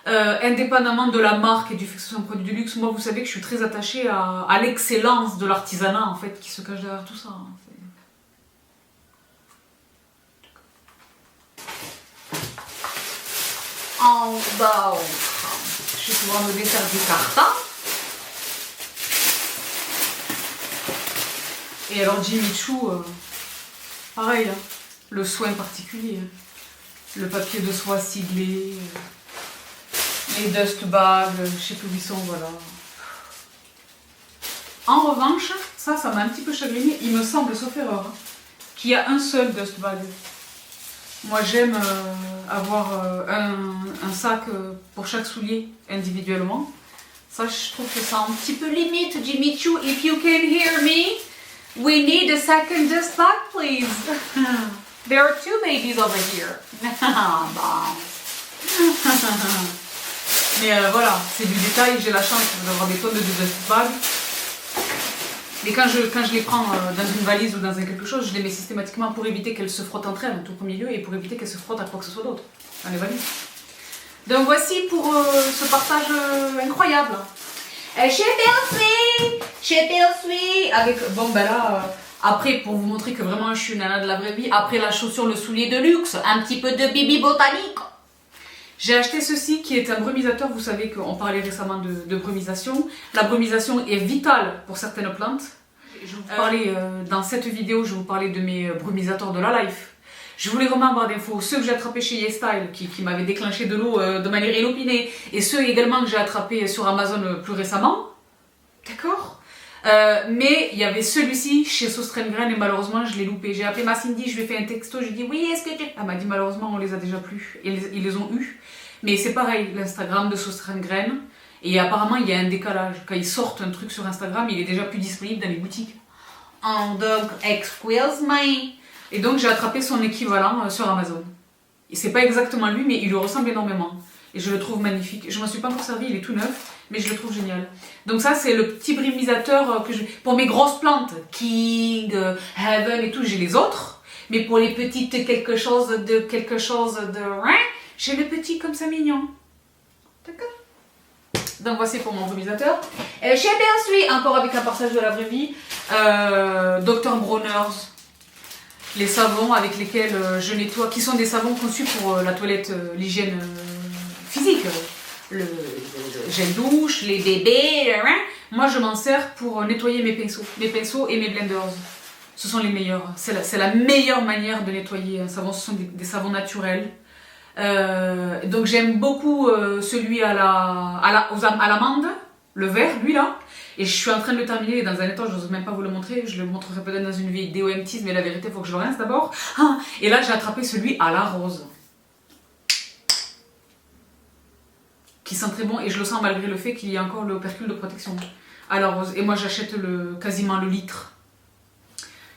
Indépendamment de la marque et du fait que ce soit un produit de luxe, moi vous savez que je suis très attachée à l'excellence de l'artisanat en fait qui se cache derrière tout ça. Hein. En bas, je vais pouvoir me défaire du carton. Et alors Jimmy Choo, pareil, hein, le soin particulier, hein. Le papier de soie siglé, les dust bags, je sais plus où ils sont, voilà. En revanche, ça m'a un petit peu chagriné, il me semble, sauf erreur, hein, qu'il y a un seul dust bag. Moi j'aime avoir un sac pour chaque soulier individuellement. Ça je trouve que c'est un petit peu limite, Jimmy Choo. If you can hear me, we need a second dust bag please. There are 2 babies over here. Mais voilà, c'est du détail, j'ai la chance d'avoir des tonnes de dust bags. Mais quand je les prends dans une valise ou dans quelque chose, je les mets systématiquement pour éviter qu'elles se frottent entre elles en tout premier lieu et pour éviter qu'elles se frottent à quoi que ce soit d'autre dans les valises. Donc voici pour ce partage incroyable. Chez Belsui avec, bon ben là, après pour vous montrer que vraiment je suis une nana de la vraie vie, après la chaussure, le soulier de luxe, un petit peu de bibi botanique. J'ai acheté ceci qui est un brumisateur, vous savez qu'on parlait récemment de brumisation. La brumisation est vitale pour certaines plantes. Je vous parlais, dans cette vidéo, je vous parlais de mes brumisateurs de la Life. Je voulais vraiment avoir d'infos, ceux que j'ai attrapés chez YesStyle, qui m'avaient déclenché de l'eau de manière inopinée, et ceux également que j'ai attrapés sur Amazon plus récemment. D'accord. Mais il y avait celui-ci chez Sostrengren et malheureusement je l'ai loupé. J'ai appelé ma Cindy, je lui ai fait un texto, je lui ai dit oui, est-ce que tu... Elle m'a dit malheureusement on les a déjà plus. Ils les ont eus. Mais c'est pareil, l'Instagram de Sostrengren. Et apparemment il y a un décalage. Quand ils sortent un truc sur Instagram, il est déjà plus disponible dans les boutiques. Oh, donc, excuse me. Et donc j'ai attrapé son équivalent sur Amazon. Et c'est pas exactement lui, mais il lui ressemble énormément. Et je le trouve magnifique. Je m'en suis pas encore servi, il est tout neuf. Mais je le trouve génial. Donc ça, c'est le petit brumisateur que je... Pour mes grosses plantes, King, Heaven et tout, j'ai les autres. Mais pour les petites quelque chose de... J'ai le petit comme ça mignon. D'accord. Donc voici pour mon brumisateur. Chez Belsui, encore avec un partage de la vraie vie, Dr. Bronner's. Les savons avec lesquels je nettoie, qui sont des savons conçus pour la toilette, l'hygiène physique. Le gel douche, les bébés, moi je m'en sers pour nettoyer mes pinceaux et mes blenders. Ce sont les meilleurs, c'est la meilleure manière de nettoyer un savon, ce sont des savons naturels. Donc j'aime beaucoup celui à l'amande, le vert, lui là. Et je suis en train de le terminer dans un état, je n'ose même pas vous le montrer, je le montrerai peut-être dans une vidéo empties, mais la vérité il faut que je le rince d'abord. Et là j'ai attrapé celui à la rose. Qui sent très bon et je le sens malgré le fait qu'il y a encore l'opercule de protection à la rose. Et moi j'achète quasiment le litre.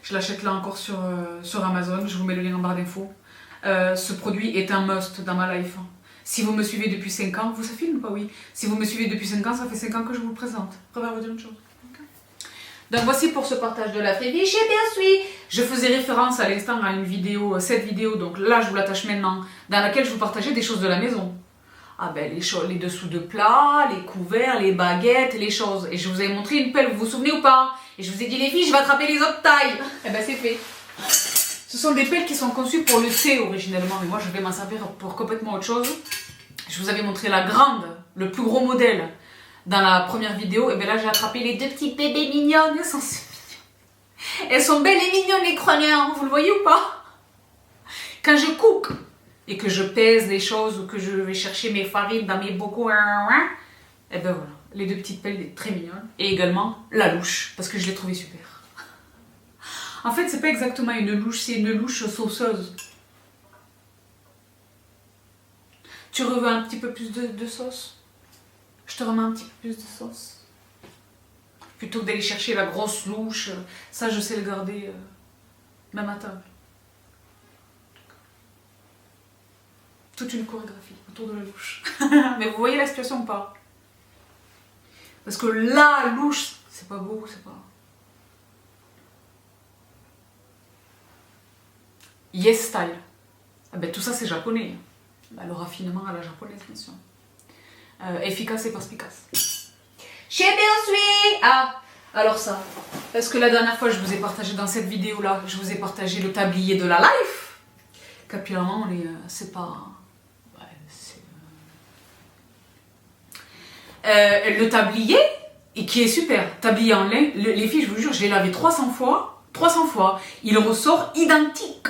Je l'achète là encore sur Amazon, je vous mets le lien en barre d'infos. Ce produit est un must dans ma life. Si vous me suivez depuis 5 ans, ça filme ou pas? Oui. Si vous me suivez depuis 5 ans, ça fait 5 ans que je vous le présente. Je préfère vous dire une chose. Okay. Donc voici pour ce partage de la vraie vie chez Belsui. Je faisais référence à l'instant à une vidéo, cette vidéo, donc là je vous l'attache maintenant, dans laquelle je vous partageais des choses de la maison. Ah ben les dessous de plat, les couverts, les baguettes, les choses. Et je vous avais montré une pelle, vous vous souvenez ou pas? Et je vous ai dit les filles, je vais attraper les autres tailles. Et ben c'est fait. Ce sont des pelles qui sont conçues pour le thé originellement, mais moi je vais m'en servir pour complètement autre chose. Je vous avais montré la grande, le plus gros modèle dans la première vidéo. Et bien là j'ai attrapé les 2 petites bébés mignonnes. Elles sont si mignonnes. Elles sont belles et mignonnes les crâniens, vous le voyez ou pas? Quand je cook et que je pèse les choses ou que je vais chercher mes farines dans mes bocaux, et ben voilà, les deux petites pelles très mignonnes. Et également la louche, parce que je l'ai trouvée super. En fait, c'est pas exactement une louche, c'est une louche sauceuse. Tu veux un petit peu plus de sauce? Je te remets un petit peu plus de sauce. Plutôt que d'aller chercher la grosse louche, ça je sais le garder même à table. Toute une chorégraphie autour de la louche. Mais vous voyez la situation ou pas? Parce que la louche, c'est pas beau, c'est pas... Yes style. Ah ben, tout ça c'est japonais. Ben, le raffinement à la japonaise, bien sûr. Efficace et perspicace. Chez Biosui. Ah, alors ça. Parce que la dernière fois, je vous ai partagé dans cette vidéo-là, je vous ai partagé le tablier de la Life. Capillairement, c'est pas... Ouais, le tablier, et qui est super. Tablier en lin. Les filles, je vous jure, je l'ai lavé 300 fois. 300 fois. Il ressort identique.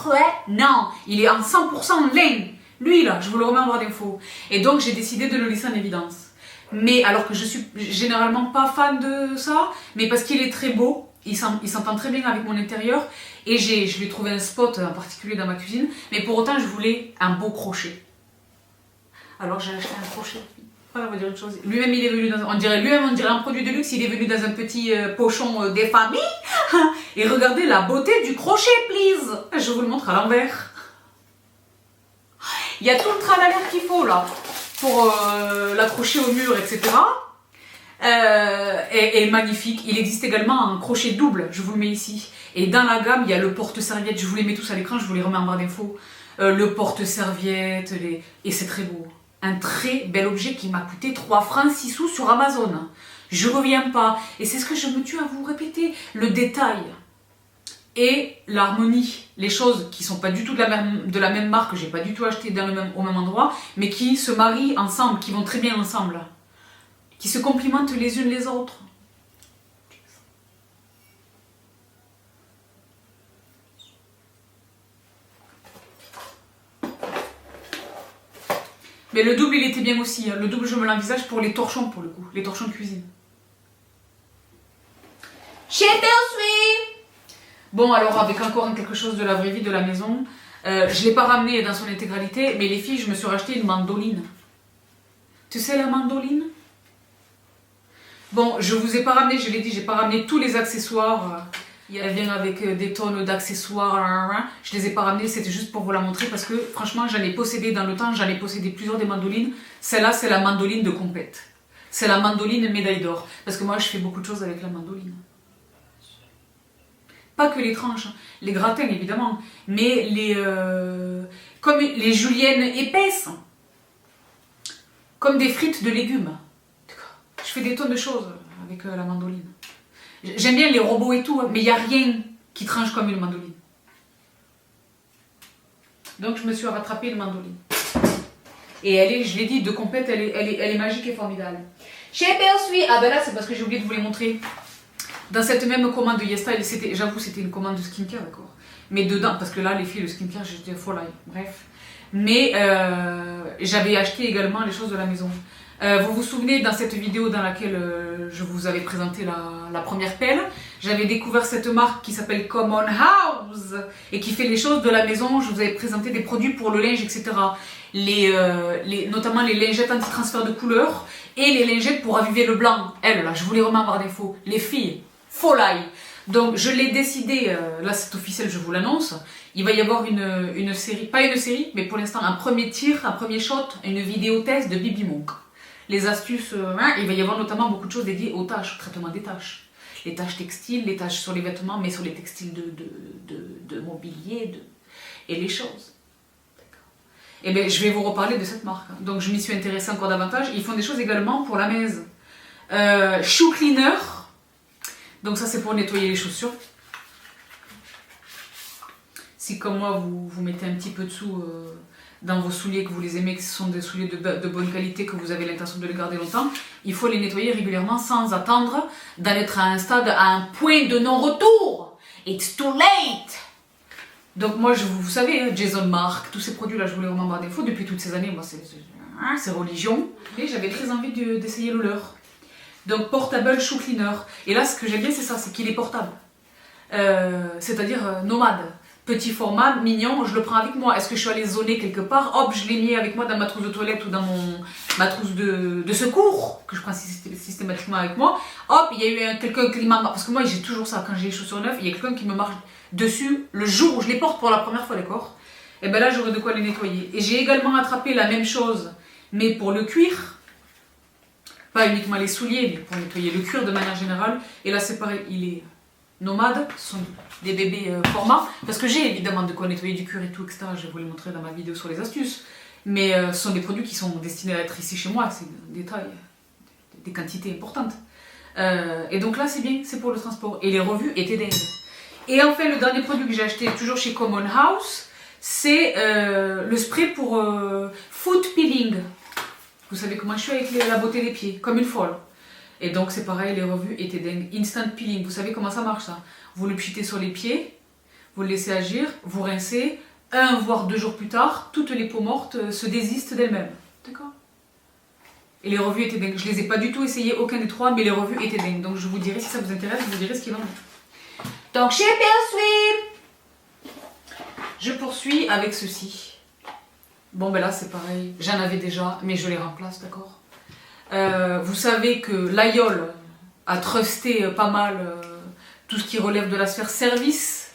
Ouais, non, il est en 100% lin. Lui là, je vous le remets en barre d'infos. Et donc j'ai décidé de le laisser en évidence. Mais alors que je suis généralement pas fan de ça, mais parce qu'il est très beau, il s'entend très bien avec mon intérieur. Et je lui ai trouvé un spot en particulier dans ma cuisine. Mais pour autant, je voulais un beau crochet. Alors j'ai acheté un crochet. Voilà, on va dire une chose. Lui-même, il est venu dans... On dirait un produit de luxe, il est venu dans un petit pochon des familles. Et regardez la beauté du crochet, please. Je vous le montre à l'envers. Il y a tout le tralala qu'il faut là pour l'accrocher au mur, etc. Et magnifique. Il existe également un crochet double, je vous le mets ici. Et dans la gamme, il y a le porte-serviette. Je vous les mets tous à l'écran, je vous les remets en barre d'infos. Le porte-serviette, et c'est très beau. Un très bel objet qui m'a coûté 3 francs 6 sous sur Amazon. Je reviens pas. Et c'est ce que je me tue à vous répéter. Le détail et l'harmonie. Les choses qui sont pas du tout de la même marque, que j'ai pas du tout acheté au même endroit, mais qui se marient ensemble, qui vont très bien ensemble. Qui se complimentent les unes les autres. Mais le double, il était bien aussi. Le double, je me l'envisage pour les torchons, pour le coup. Les torchons de cuisine. Chez Biosui. Bon, alors, avec encore quelque chose de la vraie vie de la maison. Je ne l'ai pas ramené dans son intégralité, mais les filles, je me suis racheté une mandoline. Tu sais la mandoline? Bon, je vous ai pas ramené, je l'ai dit, j'ai pas ramené tous les accessoires. Elle vient avec des tonnes d'accessoires. Je les ai pas ramenés, c'était juste pour vous la montrer parce que franchement, j'en ai possédé dans le temps, j'en ai possédé plusieurs des mandolines. Celle-là, c'est la mandoline de compète. C'est la mandoline médaille d'or. Parce que moi, je fais beaucoup de choses avec la mandoline. Pas que les tranches, les gratins évidemment, mais comme les juliennes épaisses. Comme des frites de légumes. Je fais des tonnes de choses avec la mandoline. J'aime bien les robots et tout, mais il n'y a rien qui tranche comme une mandoline. Donc je me suis rattrapée une mandoline. Et elle est, je l'ai dit, de compète, elle est magique et formidable. Chez Biosui, ah ben là c'est parce que j'ai oublié de vous les montrer. Dans cette même commande de YesStyle, j'avoue c'était une commande de skincare, d'accord. Mais dedans, parce que là les filles, le skincare, j'étais folle, bref. Mais j'avais acheté également les choses de la maison. Vous vous souvenez dans cette vidéo dans laquelle je vous avais présenté la première pelle, j'avais découvert cette marque qui s'appelle Common House et qui fait les choses de la maison. Je vous avais présenté des produits pour le linge, etc. Notamment les lingettes anti-transfert de couleur et les lingettes pour raviver le blanc. Elles là, je vous les remets en barre d'infos. Les filles, folie. Donc je l'ai décidé, là c'est officiel, je vous l'annonce, il va y avoir une série, pas une série, mais pour l'instant un premier tir, un premier shot, une vidéo test de Bibi Monk. Les astuces, il va y avoir notamment beaucoup de choses dédiées aux tâches, au traitement des tâches. Les tâches textiles, les tâches sur les vêtements, mais sur les textiles de mobilier, et les choses. Et bien je vais vous reparler de cette marque. Donc je m'y suis intéressée encore davantage. Ils font des choses également pour la maison. Shoe cleaner. Donc ça c'est pour nettoyer les chaussures. Si comme moi vous mettez un petit peu de sous dans vos souliers, que vous les aimez, que ce sont des souliers de bonne qualité, que vous avez l'intention de les garder longtemps, il faut les nettoyer régulièrement sans attendre d'en être à un stade, à un point de non-retour. It's too late. Donc moi, vous savez, hein, Jason Mark, tous ces produits-là, je voulais vraiment avoir des faux depuis toutes ces années. Moi, c'est religion. Et j'avais très envie d'essayer le leur. Donc Portable Shoe Cleaner. Et là, ce que j'aime bien, c'est ça, c'est qu'il est portable. C'est-à-dire nomade. Petit format, mignon, je le prends avec moi. Est-ce que je suis allée zoner quelque part? Hop, je l'ai mis avec moi dans ma trousse de toilette ou dans ma trousse de secours, que je prends systématiquement avec moi. Hop, il y a eu quelqu'un qui m'a... Parce que moi, j'ai toujours ça, quand j'ai les chaussures neuves, il y a quelqu'un qui me marche dessus le jour où je les porte pour la première fois, d'accord? Et bien là, j'aurai de quoi les nettoyer. Et j'ai également attrapé la même chose, mais pour le cuir. Pas uniquement les souliers, mais pour nettoyer le cuir de manière générale. Et là, c'est pareil, il est nomade, ce sont des bébés format. Parce que j'ai évidemment de quoi nettoyer du cuir et tout, etc. Je vais vous les montrer dans ma vidéo sur les astuces. Mais ce sont des produits qui sont destinés à être ici chez moi. C'est des tailles, des quantités importantes. Et donc là, c'est bien, c'est pour le transport. Et les revues étaient dingues. Et enfin, le dernier produit que j'ai acheté, toujours chez Common House, c'est le spray pour foot peeling. Vous savez comment je suis avec la beauté des pieds, comme une folle. Et donc c'est pareil, les revues étaient dingues. Instant peeling, vous savez comment ça marche ça? Vous le pchitez sur les pieds, vous le laissez agir, vous rincez, 1 voire 2 jours plus tard, toutes les peaux mortes se désistent d'elles-mêmes. D'accord? Et les revues étaient dingues. Je les ai pas du tout essayées, aucun des trois, mais les revues étaient dingues. Donc je vous dirai, si ça vous intéresse, je vous dirai ce qu'il en est. Donc je poursuis avec ceci. Bon ben là c'est pareil, j'en avais déjà, mais je les remplace, d'accord? Vous savez que l'Aïol a trusté pas mal tout ce qui relève de la sphère service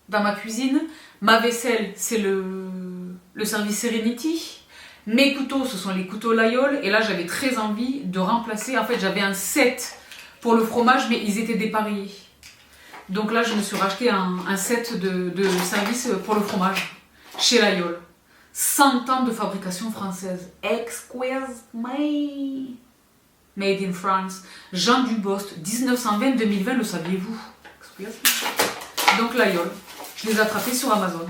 dans ma cuisine. Ma vaisselle, c'est le service Serenity. Mes couteaux, ce sont les couteaux l'Aïol. Et là, j'avais très envie de remplacer. En fait, j'avais un set pour le fromage, mais ils étaient dépareillés. Donc là, je me suis racheté un set de service pour le fromage chez l'Aïol. 100 ans de fabrication française. Excuse me. Made in France. Jean Dubost, 1920-2020, le saviez-vous? Excuse me. Donc l'Aïol, je les ai attrapés sur Amazon.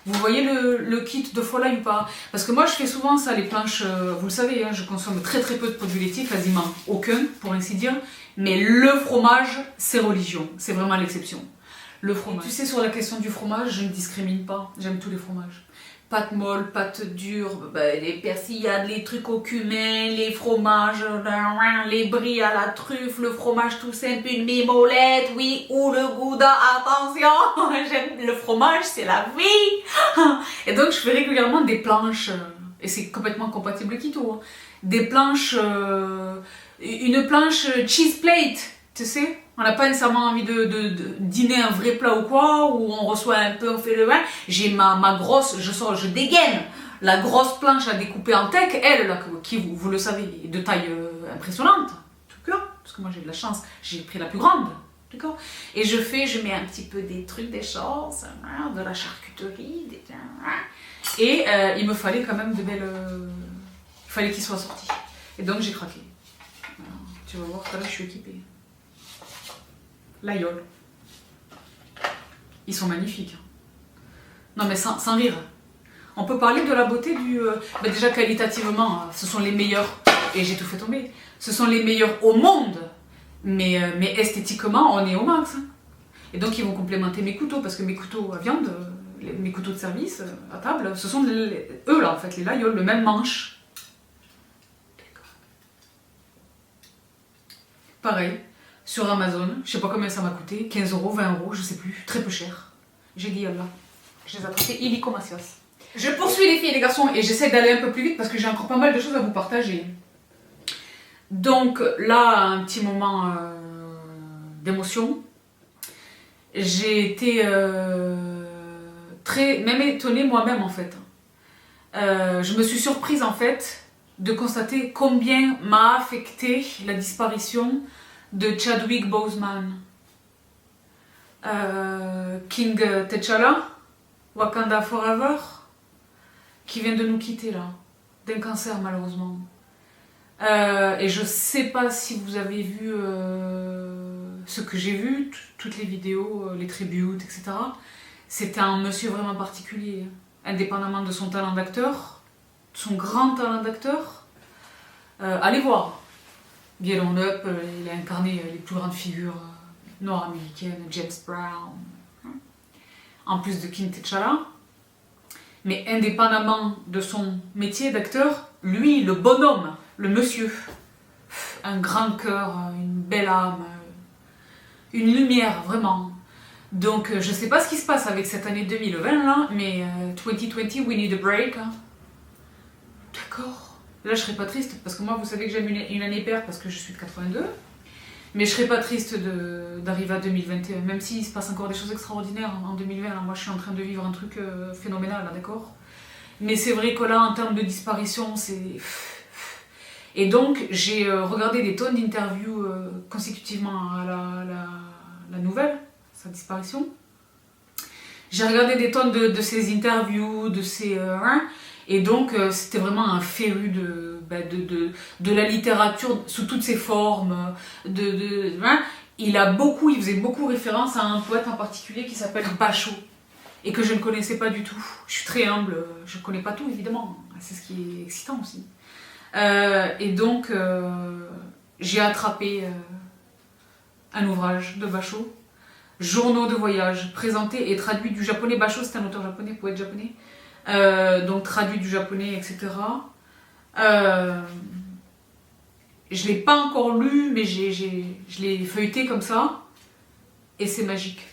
Vous voyez le kit de Folai ou pas? Parce que moi je fais souvent ça, les planches, vous le savez, hein, je consomme très peu de produits laitiers, quasiment aucun pour ainsi dire. Mais le fromage, c'est religion, c'est vraiment l'exception. Le fromage. Et tu sais, sur la question du fromage, je ne discrimine pas, j'aime tous les fromages. Pâte molle, pâte dure, les persillades, les trucs au cumin, les fromages, les brie à la truffe, le fromage tout simple, une mimolette, oui, ou le gouda, attention, j'aime le fromage, c'est la vie. Et donc je fais régulièrement des planches, et c'est complètement compatible keto, hein, des planches, une planche cheese plate, tu sais. On n'a pas nécessairement envie de dîner un vrai plat ou quoi, où on reçoit un peu, on fait le vin. J'ai ma grosse, je dégaine la grosse planche à découper en teck, elle, là, qui, vous le savez, est de taille impressionnante. Parce que moi j'ai de la chance, j'ai pris la plus grande. D'accord? Et je mets un petit peu des trucs, des choses, de la charcuterie, et il me fallait quand même de belles... il fallait qu'ils soient sortis. Et donc j'ai craqué. Alors, tu vas voir, là je suis équipée. L'Aïol. Ils sont magnifiques. Non mais sans rire. On peut parler de la beauté du... déjà qualitativement, ce sont les meilleurs, et j'ai tout fait tomber, ce sont les meilleurs au monde, mais esthétiquement, on est au max. Hein. Et donc ils vont complémenter mes couteaux, parce que mes couteaux à viande, mes couteaux de service à table, ce sont eux là en fait, les l'Aïol, le même manche. Pareil. Sur Amazon, je sais pas combien ça m'a coûté, 15 €, 20 €, je sais plus, très peu cher. J'ai dit Allah, je les ai attrapés illico macias. Je poursuis les filles et les garçons et j'essaie d'aller un peu plus vite parce que j'ai encore pas mal de choses à vous partager. Donc là, un petit moment d'émotion. J'ai été même étonnée moi-même en fait. Je me suis surprise en fait de constater combien m'a affecté la disparition de Chadwick Boseman, King T'Challa, Wakanda Forever, qui vient de nous quitter là, d'un cancer malheureusement. Et je sais pas si vous avez vu ce que j'ai vu, toutes les vidéos, les tributes, etc. C'était un monsieur vraiment particulier, indépendamment de son talent d'acteur, son grand talent d'acteur. Allez voir. Bien Up, il a incarné les plus grandes figures noires américaines, James Brown. en plus de King T'Challa. Mais indépendamment de son métier d'acteur, lui, le bonhomme, le monsieur, un grand cœur, une belle âme, une lumière, vraiment. Donc, je sais pas ce qui se passe avec cette année 2020 là, mais 2020, we need a break. Hein. D'accord. Là, je serais pas triste parce que moi, vous savez que j'aime une année paire parce que je suis de 82. Mais je serais pas triste d'arriver à 2021, même s'il se passe encore des choses extraordinaires en 2020. Là, moi, je suis en train de vivre un truc phénoménal, là, d'accord. Mais c'est vrai que là, en termes de disparition, c'est... Et donc, j'ai regardé des tonnes d'interviews consécutivement à la nouvelle, sa disparition. J'ai regardé des tonnes de ses interviews, de ses... et donc, c'était vraiment un féru de la littérature sous toutes ses formes. Il faisait beaucoup référence à un poète en particulier qui s'appelle Bachot et que je ne connaissais pas du tout. Je suis très humble, je ne connais pas tout évidemment. C'est ce qui est excitant aussi. Et donc, j'ai attrapé un ouvrage de Bachot, Journaux de voyage, présenté et traduit du japonais. Bachot, c'est un auteur japonais, poète japonais. Donc traduit du japonais, etc. Je l'ai pas encore lu, mais je l'ai feuilleté comme ça, et c'est magique.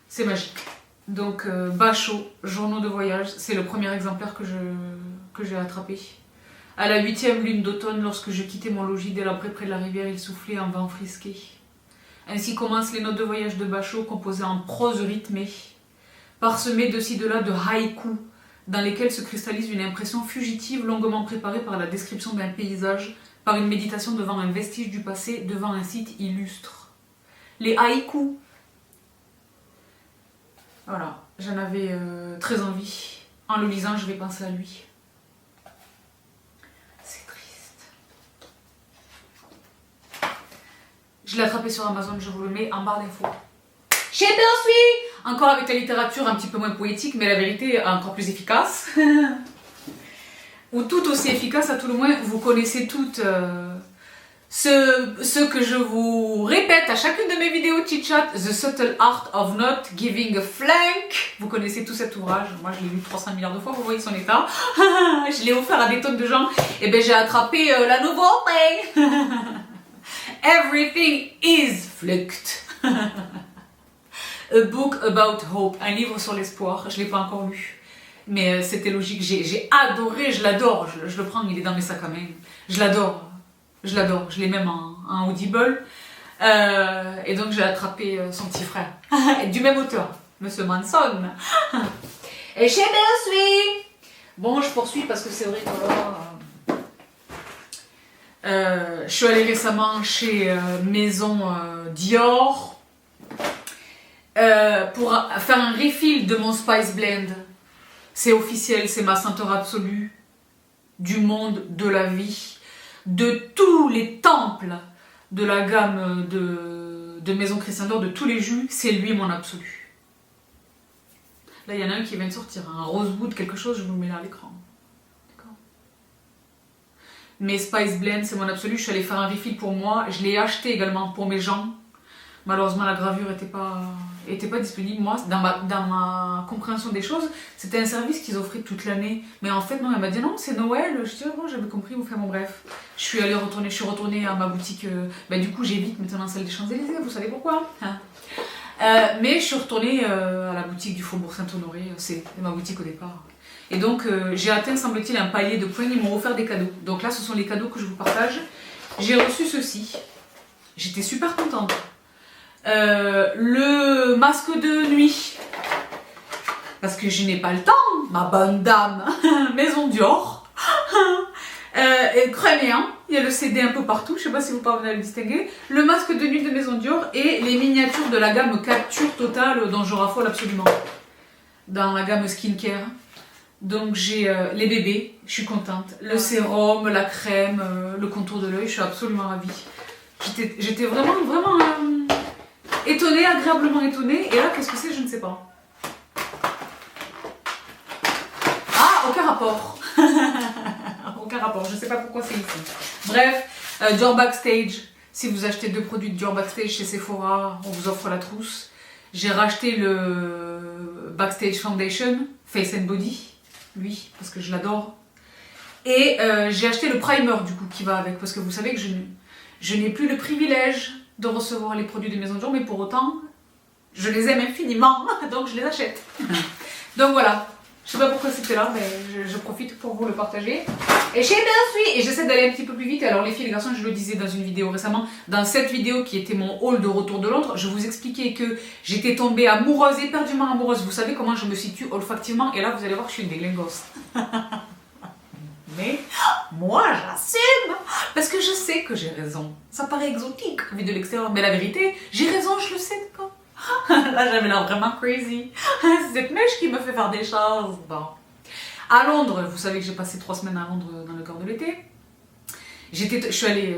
C'est magique. Donc Bachot, Journaux de voyage, c'est le premier exemplaire que j'ai attrapé. À la 8e lune d'automne, lorsque je quittais mon logis dès l'après près de la rivière, il soufflait un vent frisqué. Ainsi commencent les notes de voyage de Bachot, composées en prose rythmée, parsemées de ci de là de haïkus, dans lesquels se cristallise une impression fugitive longuement préparée par la description d'un paysage, par une méditation devant un vestige du passé, devant un site illustre. Les haïkus. Voilà, j'en avais très envie. En le lisant, je vais penser à lui. C'est triste. Je l'ai attrapé sur Amazon, je vous le mets en barre d'infos. Chez Persuit, encore avec la littérature un petit peu moins poétique, mais la vérité encore plus efficace. Ou tout aussi efficace, à tout le moins, vous connaissez toutes ce que je vous répète à chacune de mes vidéos chit-chat, The Subtle Art of Not Giving a Flank. Vous connaissez tout cet ouvrage, moi je l'ai lu 300 milliards de fois, vous voyez son état. Je l'ai offert à des tonnes de gens, et ben j'ai attrapé la nouveauté. Everything is flicked. A Book About Hope, un livre sur l'espoir. Je ne l'ai pas encore lu, mais c'était logique. J'ai adoré, je l'adore. Je le prends, il est dans mes sacs à main. Je l'adore. Je l'ai même en Audible. Et donc j'ai attrapé son petit frère, du même auteur, Monsieur Manson. Et chez Persuit. Bon, je poursuis parce que c'est vrai que je suis allée récemment chez Maison Dior. Pour faire un refill de mon Spice Blend. C'est officiel, c'est ma senteur absolue du monde, de la vie, de tous les temples de la gamme de Maison Christian Dior, de tous les jus, c'est lui mon absolu. Là, il y en a un qui vient de sortir, un Rosewood, quelque chose, je vous le mets là à l'écran. D'accord. Mais Spice Blend, c'est mon absolu, je suis allée faire un refill pour moi, je l'ai acheté également pour mes gens. Malheureusement, la gravure n'était pas disponible. Moi, dans ma compréhension des choses, c'était un service qu'ils offraient toute l'année. Mais en fait, non, elle m'a dit non, c'est Noël. Je dis, bon, j'avais compris, vous faites mon bref. Je suis retournée à ma boutique. Du coup, j'évite maintenant celle des Champs-Élysées, vous savez pourquoi. Mais je suis retournée à la boutique du Faubourg Saint-Honoré. C'est ma boutique au départ. Et donc, j'ai atteint, semble-t-il, un palier de points. Ils m'ont offert des cadeaux. Donc là, ce sont les cadeaux que je vous partage. J'ai reçu ceci. J'étais super contente. Le masque de nuit, parce que je n'ai pas le temps, ma bonne dame. Maison Dior, créméen, il y a le CD un peu partout, je ne sais pas si vous parvenez à le distinguer. Le masque de nuit de Maison Dior et les miniatures de la gamme Capture Totale dont je raffole absolument, dans la gamme skincare. Donc j'ai les bébés, je suis contente, le sérum, la crème, le contour de l'œil, je suis absolument ravie. J'étais vraiment étonnée, agréablement étonnée. Et là, qu'est-ce que c'est? Je ne sais pas. Ah, aucun rapport. Aucun rapport. Je ne sais pas pourquoi c'est ici. Bref, Dior Backstage. Si vous achetez 2 produits de Dior Backstage chez Sephora, on vous offre la trousse. J'ai racheté le Backstage Foundation, Face and Body, lui, parce que je l'adore. Et j'ai acheté le primer du coup qui va avec, parce que vous savez que je n'ai plus le privilège de recevoir les produits de Maison Dior, mais pour autant, je les aime infiniment, donc je les achète. Donc voilà, je sais pas pourquoi c'était là, mais je profite pour vous le partager. Et chez Belsuit, et j'essaie d'aller un petit peu plus vite. Alors les filles et les garçons, je le disais dans une vidéo récemment, dans cette vidéo qui était mon haul de retour de Londres, je vous expliquais que j'étais tombée amoureuse, éperdument amoureuse. Vous savez comment je me situe olfactivement, et là vous allez voir, je suis une déglingos. Mais moi j'assume, parce que je sais que j'ai raison. Ça paraît exotique vu de l'extérieur, mais la vérité, j'ai raison, je le sais quoi. Là j'avais l'air vraiment crazy. C'est cette mèche qui me fait faire des choses. Bon. À Londres, vous savez que j'ai passé 3 semaines à Londres dans le cœur de l'été. Je suis allée,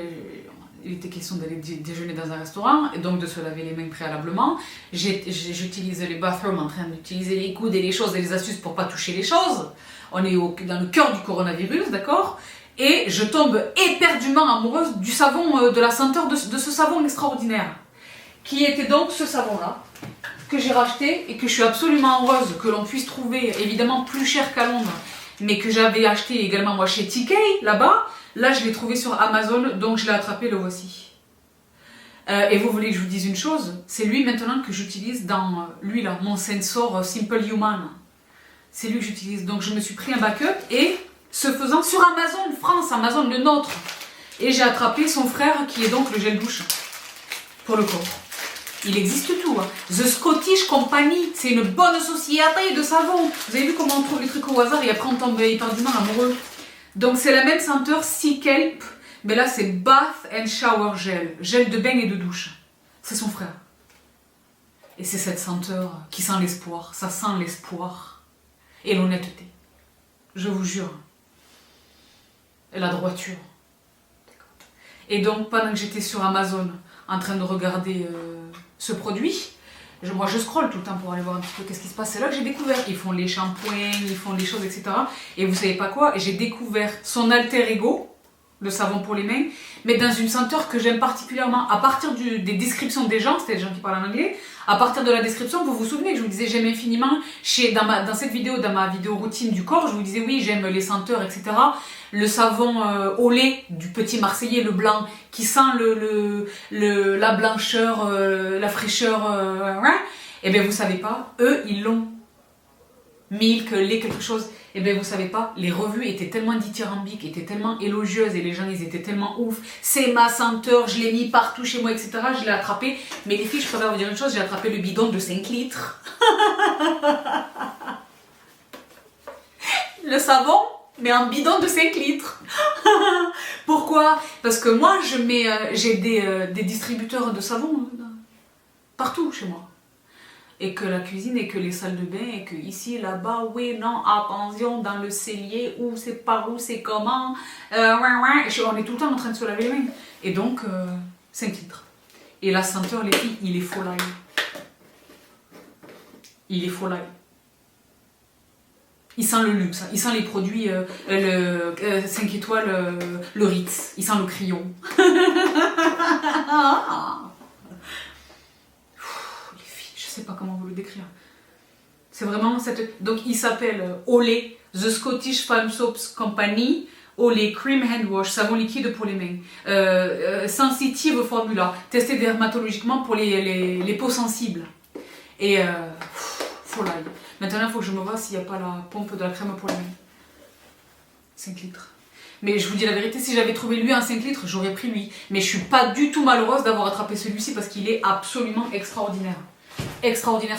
il était question d'aller déjeuner dans un restaurant, et donc de se laver les mains préalablement. J'utilise les bathrooms en train d'utiliser les coudes et les choses et les astuces pour pas toucher les choses. On est dans le cœur du coronavirus, d'accord? Et je tombe éperdument amoureuse du savon, de la senteur de ce savon extraordinaire. Qui était donc ce savon-là, que j'ai racheté et que je suis absolument heureuse que l'on puisse trouver, évidemment plus cher qu'à Londres, mais que j'avais acheté également moi chez TK, là-bas. Là, je l'ai trouvé sur Amazon, donc je l'ai attrapé, le voici. Et vous voulez que je vous dise une chose? C'est lui maintenant que j'utilise dans, lui là, mon Sensor Simple Human. C'est lui que j'utilise. Donc je me suis pris un backup et, ce faisant, sur Amazon France, Amazon le nôtre. Et j'ai attrapé son frère qui est donc le gel douche pour le corps. Il existe tout. Hein. The Scottish Company, c'est une bonne société de savon. Vous avez vu comment on trouve les trucs au hasard et après on tombe éperdument amoureux. Donc c'est la même senteur Sea Kelp, mais là c'est Bath and Shower Gel, gel de bain et de douche. C'est son frère. Et c'est cette senteur qui sent l'espoir. Ça sent l'espoir et l'honnêteté. Je vous jure. Et la droiture. Et donc pendant que j'étais sur Amazon en train de regarder ce produit, moi je scrolle tout le temps pour aller voir un petit peu qu'est-ce qui se passe. C'est là que j'ai découvert. Ils font les shampoings, ils font les choses, etc. Et vous savez pas quoi, j'ai découvert son alter ego, le savon pour les mains, mais dans une senteur que j'aime particulièrement. À partir des descriptions des gens, c'était des gens qui parlent en anglais, à partir de la description, vous vous souvenez que je vous disais j'aime infiniment, dans cette vidéo, dans ma vidéo routine du corps, je vous disais oui j'aime les senteurs, etc. Le savon au lait du petit Marseillais, le blanc, qui sent la blancheur, la fraîcheur, et bien vous savez pas, eux ils l'ont. Milk, lait, quelque chose, et bien vous savez pas, les revues étaient tellement dithyrambiques, étaient tellement élogieuses, et les gens ils étaient tellement ouf, c'est ma senteur, je l'ai mis partout chez moi, etc. Je l'ai attrapé, mais les filles, je préfère vous dire une chose, j'ai attrapé le bidon de 5 litres. Le savon, mais un bidon de 5 litres. Pourquoi? Parce que moi, j'ai des distributeurs de savon partout chez moi. Et que la cuisine, et que les salles de bain, et que ici, là-bas, oui, non, attention, dans le cellier, où, c'est par où, c'est comment, on est tout le temps en train de se laver les mains. Et donc, 5 litres. Et la senteur, les filles, il est folie. Il est folie. Il sent le luxe, il sent les produits, 5 étoiles, le Ritz, il sent le crayon. Les filles, je sais pas comment vous le décrire. C'est vraiment cette... Donc il s'appelle Olay, The Scottish Farm Soaps Company, Olay Cream Hand Wash, savon liquide pour les mains. Sensitive formula, testé dermatologiquement pour les peaux sensibles. Et folie. Maintenant, il faut que je me vois s'il n'y a pas la pompe de la crème pour les mains. 5 litres. Mais je vous dis la vérité, si j'avais trouvé lui en 5 litres, j'aurais pris lui. Mais je suis pas du tout malheureuse d'avoir attrapé celui-ci parce qu'il est absolument extraordinaire. Extraordinaire.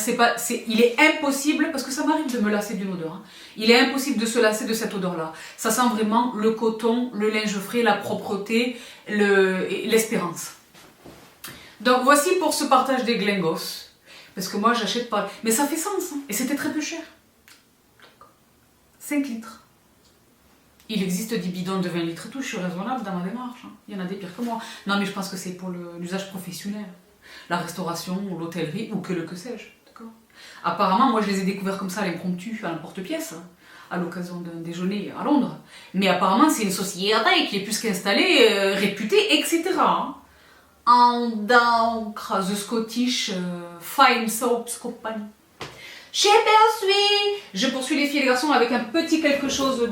Il est impossible, parce que ça m'arrive de me lasser d'une odeur. Hein. Il est impossible de se lasser de cette odeur-là. Ça sent vraiment le coton, le linge frais, la propreté, l'espérance. Donc voici pour ce partage des glingos. Parce que moi, j'achète pas. Mais ça fait sens. Hein. Et c'était très peu cher. 5 litres. Il existe des bidons de 20 litres et tout. Je suis raisonnable dans ma démarche. Hein. Il y en a des pires que moi. Non, mais je pense que c'est pour l'usage professionnel. La restauration, ou l'hôtellerie, ou que sais-je. D'accord. Apparemment, moi, je les ai découverts comme ça à l'impromptu, à l'emporte-pièce, hein, à l'occasion d'un déjeuner à Londres. Mais apparemment, c'est une société qui est plus qu'installée, réputée, etc. Hein. d'encre, The Scottish Fine Soaps Company. Je poursuis les filles et les garçons avec un petit quelque chose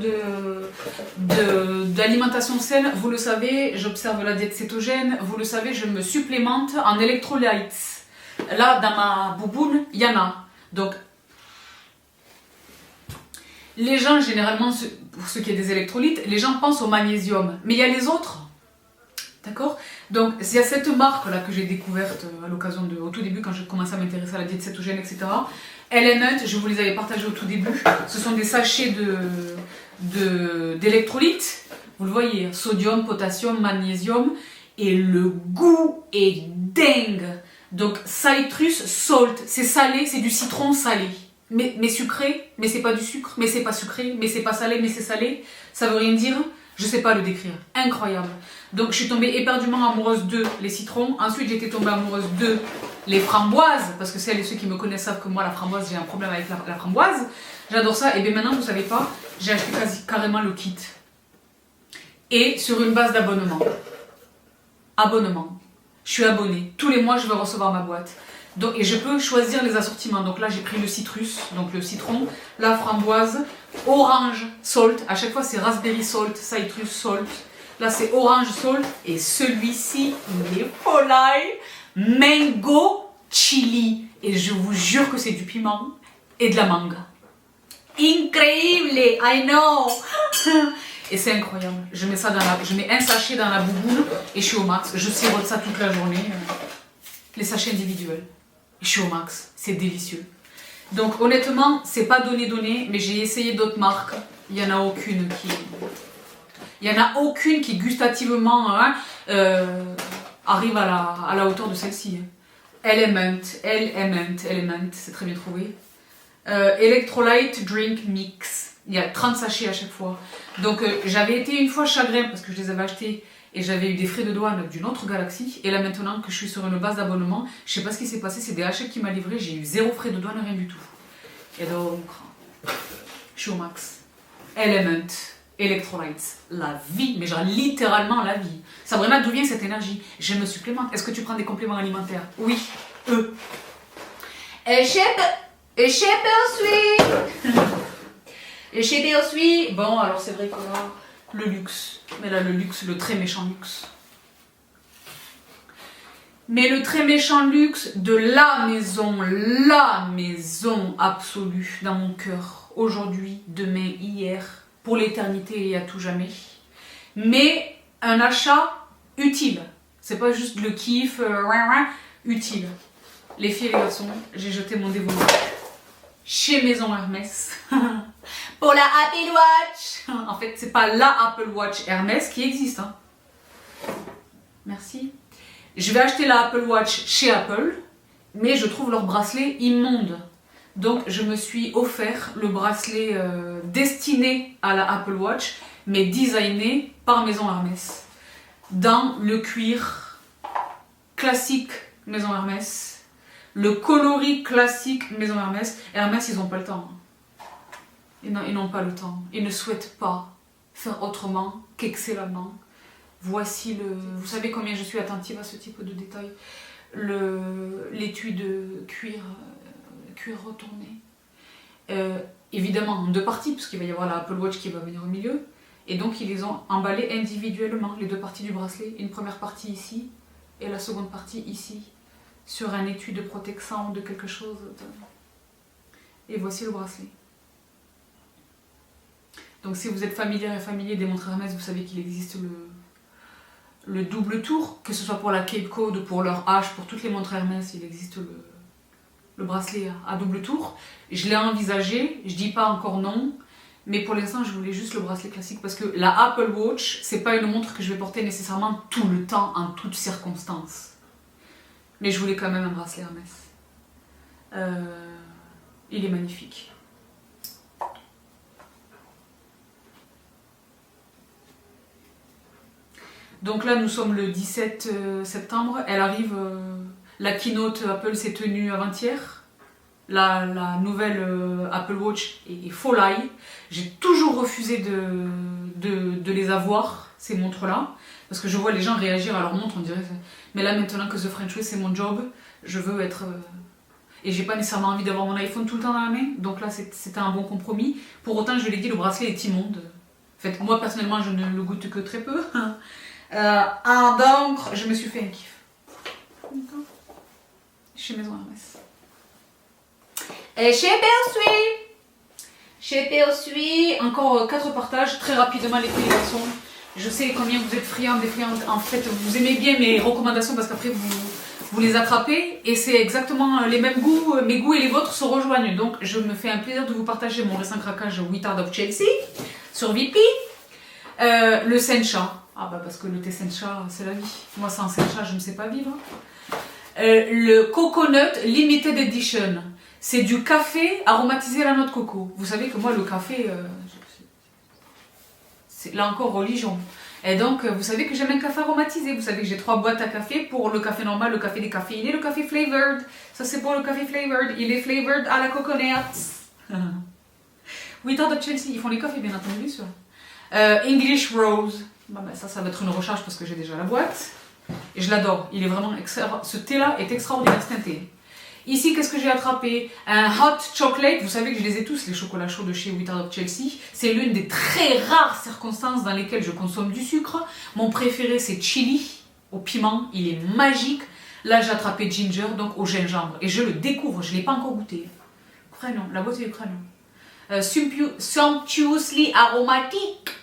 d'alimentation saine. Vous le savez, j'observe la diète cétogène. Vous le savez, je me supplémente en électrolytes. Là, dans ma bouboune, il y en a. Donc, les gens, généralement, pour ce qui est des électrolytes, les gens pensent au magnésium. Mais il y a les autres. D'accord? Donc, il y a cette marque-là que j'ai découverte à l'occasion de... Au tout début, quand j'ai commencé à m'intéresser à la diète cétogène, etc. Element, je vous les avais partagés au tout début. Ce sont des sachets d'électrolytes. Vous le voyez, sodium, potassium, magnésium. Et le goût est dingue. Donc, citrus salt, c'est salé, c'est du citron salé. Mais sucré, mais c'est pas du sucre, mais c'est pas sucré, mais c'est pas salé, mais c'est salé. Ça veut rien dire, je sais pas le décrire. Incroyable. Donc, je suis tombée éperdument amoureuse de les citrons. Ensuite, j'étais tombée amoureuse de les framboises, parce que celles et ceux qui me connaissent savent que moi, la framboise, j'ai un problème avec la framboise. J'adore ça. Et bien maintenant, vous savez pas, j'ai acheté carrément le kit. Et sur une base d'abonnement. Abonnement. Je suis abonnée. Tous les mois, je vais recevoir ma boîte. Donc, et je peux choisir les assortiments. Donc là, j'ai pris le citrus, donc le citron, la framboise, orange salt. À chaque fois, c'est raspberry salt, citrus salt. Là, c'est orange salt. Et celui-ci, il est folie. Mango chili. Et je vous jure que c'est du piment et de la mangue. Incroyable, I know. Et c'est incroyable. Je mets ça je mets un sachet dans la bouboule et je suis au max. Je sirote ça toute la journée. Les sachets individuels. Je suis au max. C'est délicieux. Donc honnêtement, c'est pas donné, mais j'ai essayé d'autres marques. Il y en a aucune qui gustativement arrive à la hauteur de celle-ci. Element, c'est très bien trouvé. Electrolyte Drink Mix. Il y a 30 sachets à chaque fois. Donc j'avais été une fois chagrin parce que je les avais achetés et j'avais eu des frais de douane d'une autre galaxie. Et là maintenant que je suis sur une base d'abonnement, je sais pas ce qui s'est passé, c'est DHL qui m'a livré, j'ai eu 0 frais de douane, rien du tout. Et donc, je suis au max. Element, Electrolytes, la vie, mais genre littéralement la vie. Sabrina, d'où vient cette énergie? Je me supplémente. Est-ce que tu prends des compléments alimentaires? Oui, eux. Et je suis. Bon, alors c'est vrai que là, le luxe. Mais là, le luxe, le très méchant luxe. Mais le très méchant luxe de la maison absolue dans mon cœur. Aujourd'hui, demain, hier, pour l'éternité et à tout jamais. Mais un achat utile. C'est pas juste le kiff, utile. Les filles et les garçons, j'ai jeté mon dévolu chez Maison Hermès. Pour la Apple Watch. En fait, c'est pas la Apple Watch Hermès qui existe. Hein. Merci. Je vais acheter la Apple Watch chez Apple, mais je trouve leur bracelet immonde. Donc, je me suis offert le bracelet destiné à la Apple Watch, mais designé par Maison Hermès. Dans le cuir classique Maison Hermès, le coloris classique Maison Hermès. Hermès, ils n'ont pas le temps. Ils n'ont pas le temps. Ils ne souhaitent pas faire autrement qu'excellemment. Voici le... Vous savez combien je suis attentive à ce type de détails. L'étui de cuir retourné. Évidemment en 2 parties, parce qu'il va y avoir la Apple Watch qui va venir au milieu. Et donc ils les ont emballés individuellement, les 2 parties du bracelet. Une première partie ici, et la seconde partie ici. Sur un étui de protection de quelque chose. Et voici le bracelet. Donc si vous êtes familière et familier des montres Hermès, vous savez qu'il existe le double tour, que ce soit pour la Cape Cod ou pour leur H, pour toutes les montres Hermès, il existe le bracelet à double tour. Je l'ai envisagé, je dis pas encore non, mais pour l'instant je voulais juste le bracelet classique parce que la Apple Watch, c'est pas une montre que je vais porter nécessairement tout le temps, en toutes circonstances. Mais je voulais quand même un bracelet Hermès. Il est magnifique. Donc là, nous sommes le 17 septembre. Elle arrive, la keynote Apple s'est tenue avant-hier. La nouvelle Apple Watch est folie. J'ai toujours refusé de les avoir. ces montres-là. Parce que je vois les gens réagir à leur montre, on dirait... Mais là, maintenant que The French Way, c'est mon job, je veux être... Et j'ai pas nécessairement envie d'avoir mon iPhone tout le temps dans la main. Donc là, c'était un bon compromis. Pour autant, je l'ai dit, le bracelet est immonde. En fait, moi, personnellement, je ne le goûte que très peu. Donc, je me suis fait un kiff. D'accord. Chez Maison Hermès. Et chez Persuis, encore 4 partages, très rapidement les filles et les garçons. Je sais combien vous êtes friands, en fait, vous aimez bien mes recommandations parce qu'après vous les attrapez et c'est exactement les mêmes goûts, mes goûts et les vôtres se rejoignent. Donc je me fais un plaisir de vous partager mon récent craquage Wittard of Chelsea sur VP. Le sencha, parce que le thé sencha c'est la vie. Moi sans sencha je ne sais pas vivre. Le coconut limited edition. C'est du café aromatisé à la noix de coco. Vous savez que moi, le café, c'est là encore religion. Et donc, vous savez que j'aime un café aromatisé. Vous savez que j'ai 3 boîtes à café pour le café normal, le café décaféiné, le café flavored. Ça, c'est pour le café flavored. Il est flavored à la coconut. Wittard of Chelsea, ils font les cafés, bien entendu, sûr. English Rose. Ça va être une recharge parce que j'ai déjà la boîte. Et je l'adore. Il est vraiment ce thé-là est extraordinaire, c'est un thé. Ici, qu'est-ce que j'ai attrapé? Un hot chocolate. Vous savez que je les ai tous, les chocolats chauds de chez Wittard of Chelsea. C'est l'une des très rares circonstances dans lesquelles je consomme du sucre. Mon préféré, c'est chili au piment. Il est magique. Là, j'ai attrapé ginger, donc au gingembre. Et je le découvre, je ne l'ai pas encore goûté. Ukrainien, la boîte est ukrainienne. Sumptuously aromatic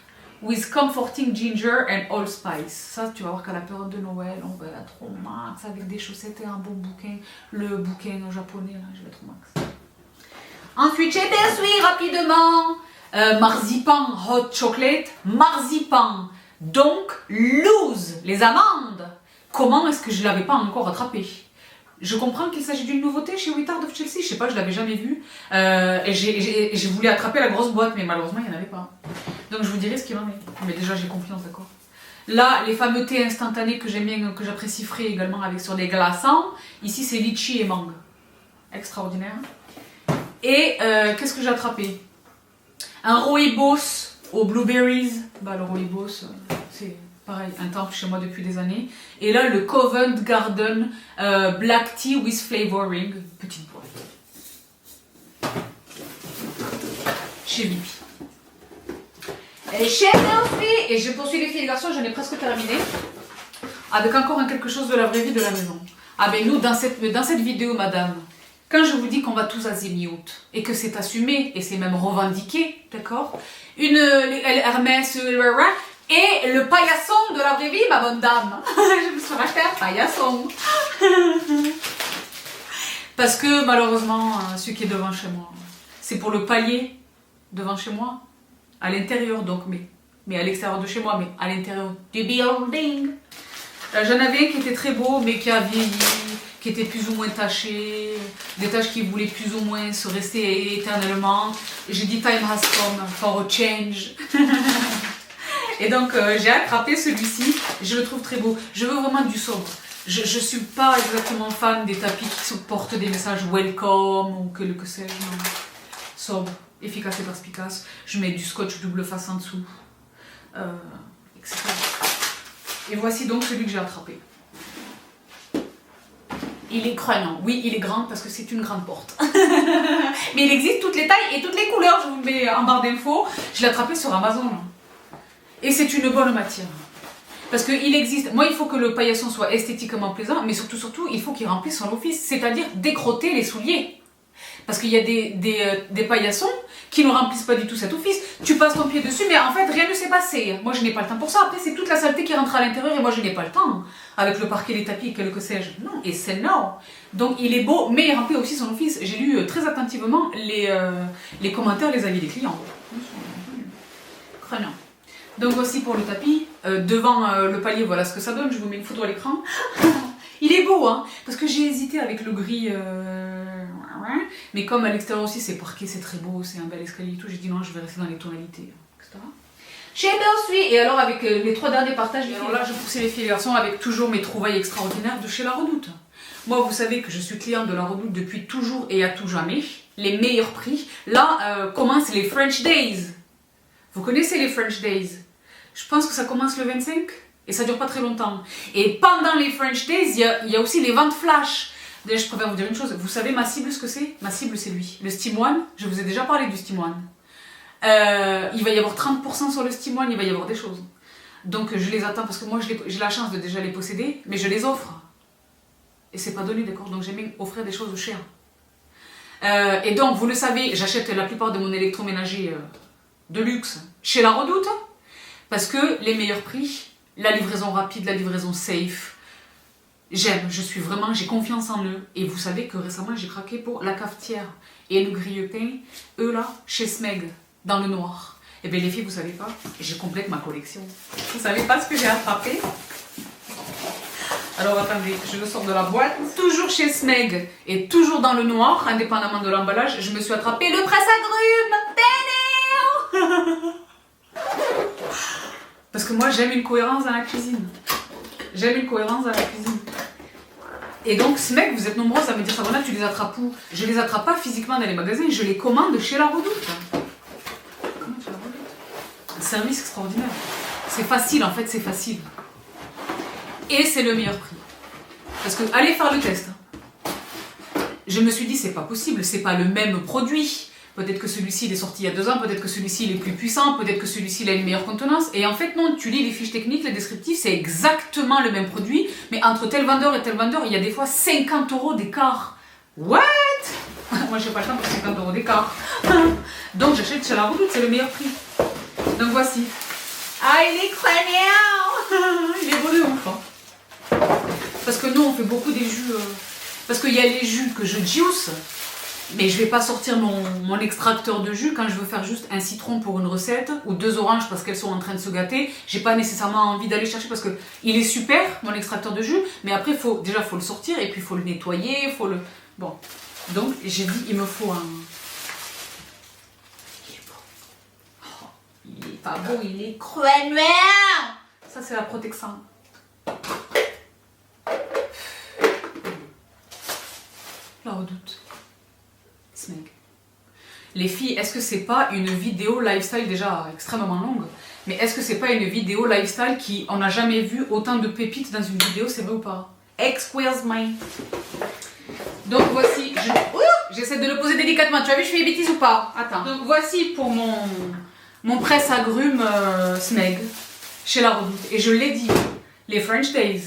with comforting ginger and allspice. Ça, tu vas voir qu'à la période de Noël, on va être au max avec des chaussettes et un bon bouquin. Le bouquin japonais, là, je vais être au max. Ensuite, chez Persuis, rapidement, marzipan hot chocolate, marzipan. Donc, loose, les amandes. Comment est-ce que je ne l'avais pas encore attrapé? Je comprends qu'il s'agit d'une nouveauté chez Wittard of Chelsea, je sais pas, je l'avais jamais vu. Et j'ai voulu attraper la grosse boîte, mais malheureusement, il n'y en avait pas. Donc je vous dirai ce qu'il en est. Mais déjà, j'ai confiance, d'accord. Là, les fameux thés instantanés que j'aime bien, que j'apprécie frais également avec sur des glaçants. Ici, c'est litchi et mangue. Extraordinaire. Et qu'est-ce que j'ai attrapé? Un rooibos aux blueberries. Le rooibos, c'est... pareil, un temple chez moi depuis des années. Et là, le Covent Garden Black Tea with Flavoring. Petite boîte. Chez Bibi. Et chez Persuis. Et je poursuis les filles et garçons, j'en ai presque terminé. Avec encore quelque chose de la vraie vie de la maison. Nous, dans cette vidéo, madame, quand je vous dis qu'on va tous azimut, et que c'est assumé, et c'est même revendiqué, d'accord? Hermès, et le paillasson de la vraie vie, ma bonne dame. Je me suis racheté un paillasson. Parce que malheureusement, ce qui est devant chez moi, c'est pour le palier devant chez moi, à l'intérieur donc, mais à l'extérieur de chez moi, mais à l'intérieur du building. J'en avais un qui était très beau, mais qui a vieilli, qui était plus ou moins taché, des taches qui voulaient plus ou moins se rester éternellement. J'ai dit time has come for a change. Et donc j'ai attrapé celui-ci, je le trouve très beau. Je veux vraiment du sobre. Je ne suis pas exactement fan des tapis qui portent des messages welcome ou que sais-je. Non. Sobre, efficace et perspicace. Je mets du scotch double face en dessous, etc. Et voici donc celui que j'ai attrapé. Il est crânant. Oui, il est grand parce que c'est une grande porte. Mais il existe toutes les tailles et toutes les couleurs. Je vous le mets en barre d'infos. Je l'ai attrapé sur Amazon. Et c'est une bonne matière. Parce qu'il existe... Moi, il faut que le paillasson soit esthétiquement plaisant, mais surtout, il faut qu'il remplisse son office. C'est-à-dire décrotter les souliers. Parce qu'il y a des paillassons qui ne remplissent pas du tout cet office. Tu passes ton pied dessus, mais en fait, rien ne s'est passé. Moi, je n'ai pas le temps pour ça. Après, c'est toute la saleté qui rentre à l'intérieur et moi, je n'ai pas le temps. Avec le parquet, les tapis, que sais-je. Non, et c'est non. Donc, il est beau, mais il remplit aussi son office. J'ai lu très attentivement les commentaires, les avis des clients. Crânant. Donc voici pour le tapis, devant le palier, voilà ce que ça donne, je vous mets une photo à l'écran. Il est beau, hein, parce que j'ai hésité avec le gris, mais comme à l'extérieur aussi c'est parquet, c'est très beau, c'est un bel escalier et tout, j'ai dit non, je vais rester dans les tonalités, etc. Chez Persuis, et alors avec les 3 derniers partages, alors là je poussais les filles et garçons avec toujours mes trouvailles extraordinaires de chez La Redoute. Moi vous savez que je suis cliente de La Redoute depuis toujours et à tout jamais, les meilleurs prix. Là commencent les French Days. Vous connaissez les French Days? Je pense que ça commence le 25 et ça dure pas très longtemps. Et pendant les French Days, il y a aussi les ventes flash. D'ailleurs, je préfère vous dire une chose. Vous savez ma cible, ce que c'est? Ma cible, c'est lui. Le Steam One, je vous ai déjà parlé du Steam One. Il va y avoir 30% sur le Steam One, il va y avoir des choses. Donc je les attends parce que moi j'ai la chance de déjà les posséder, mais je les offre. Et c'est pas donné, d'accord? Donc j'aime offrir des choses chères. Et donc, vous le savez, j'achète la plupart de mon électroménager de luxe chez La Redoute parce que les meilleurs prix, la livraison rapide, la livraison safe, j'aime, j'ai confiance en eux. Et vous savez que récemment, j'ai craqué pour la cafetière et le grille-pain, eux là, chez Smeg, dans le noir. Et bien les filles, vous savez pas, je complète ma collection. Vous savez pas ce que j'ai attrapé? Alors attendez, je le sors de la boîte. Toujours chez Smeg et toujours dans le noir, indépendamment de l'emballage, je me suis attrapé le presse-agrumes. Parce que moi j'aime une cohérence dans la cuisine. J'aime une cohérence dans la cuisine. Et donc Smeg, vous êtes nombreuses à me dire, Sabrina, tu les attrapes où? Je les attrape pas physiquement dans les magasins, je les commande chez La Redoute. Comment tu La Redoute? Un service extraordinaire. C'est facile, en fait, c'est facile. Et c'est le meilleur prix. Parce que, allez faire le test. Je me suis dit, c'est pas possible, c'est pas le même produit. Peut-être que celui-ci il est sorti il y a 2 ans, peut-être que celui-ci il est plus puissant, peut-être que celui-ci il a une meilleure contenance. Et en fait, non, tu lis les fiches techniques, les descriptifs, c'est exactement le même produit, mais entre tel vendeur et tel vendeur, il y a des fois 50 € d'écart. What? Moi, j'ai pas le temps pour 50 € d'écart. Donc, j'achète chez La Redoute, c'est le meilleur prix. Donc, voici. Ah, il est crânien. Il est beau de ouf, hein. Parce que nous, on fait beaucoup des jus... Parce qu'il y a les jus que je juice, mais je vais pas sortir mon extracteur de jus quand je veux faire juste un citron pour une recette ou 2 oranges parce qu'elles sont en train de se gâter. J'ai pas nécessairement envie d'aller chercher parce que il est super, mon extracteur de jus, mais après, faut le sortir et puis il faut le nettoyer, Bon, donc j'ai dit, il me faut un... Il est beau. Oh, il est pas beau, il est crème. Ça, c'est la Protexan. La Redoute. Smeg. Les filles, est-ce que c'est pas une vidéo lifestyle déjà extrêmement longue, mais est-ce que c'est pas une vidéo lifestyle on n'a jamais vu autant de pépites dans une vidéo, c'est vrai ou pas? Excuse me. Donc voici, j'essaie de le poser délicatement. Tu as vu, je fais des bêtises ou pas? Attends. Donc voici pour mon presse-agrumes Smeg chez La Redoute. Et je l'ai dit, les French Days.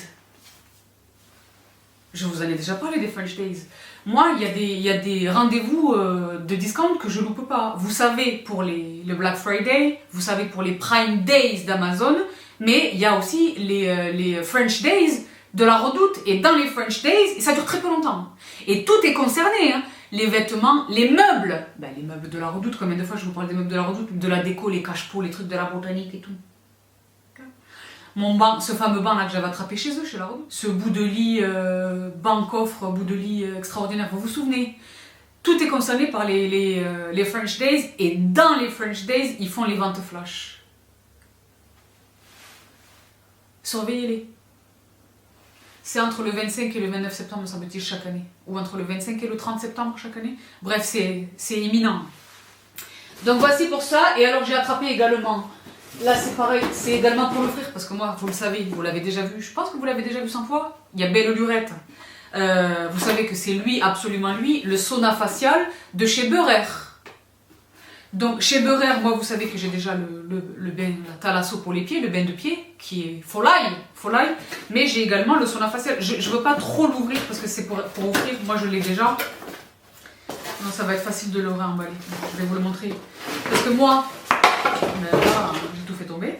Je vous en ai déjà parlé des French Days. Moi, il y a des rendez-vous de discount que je loupe pas. Vous savez pour le Black Friday, vous savez pour les Prime Days d'Amazon, mais il y a aussi les French Days de La Redoute. Et dans les French Days, ça dure très peu longtemps. Et tout est concerné, hein. Les vêtements, les meubles. Ben, les meubles de La Redoute, combien de fois je vous parle des meubles de La Redoute, de la déco, les cache-pots, les trucs de la botanique et tout. Mon banc, ce fameux banc là que j'avais attrapé chez eux, chez La Redoute. Ce bout de lit, banc-coffre, bout de lit extraordinaire, vous vous souvenez? Tout est concerné par les French Days, et dans les French Days, ils font les ventes flash. Surveillez-les. C'est entre le 25 et le 29 septembre, me semble-t-il, chaque année. Ou entre le 25 et le 30 septembre chaque année. Bref, c'est imminent. Donc voici pour ça, et alors j'ai attrapé également... Là c'est pareil, c'est également pour l'offrir parce que moi, vous le savez, vous l'avez déjà vu, je pense que vous l'avez déjà vu 100 fois. Il y a Belle Lurette, vous savez que c'est lui, absolument lui, le sauna facial de chez Beurer. Donc chez Beurer, moi vous savez que j'ai déjà le bain, la thalasso pour les pieds, le bain de pied qui est folie, mais j'ai également le sauna facial. Je ne veux pas trop l'ouvrir parce que c'est pour offrir, moi je l'ai déjà. Non, ça va être facile de le réemballer, je vais vous le montrer. Parce que moi... Là, j'ai tout fait tomber.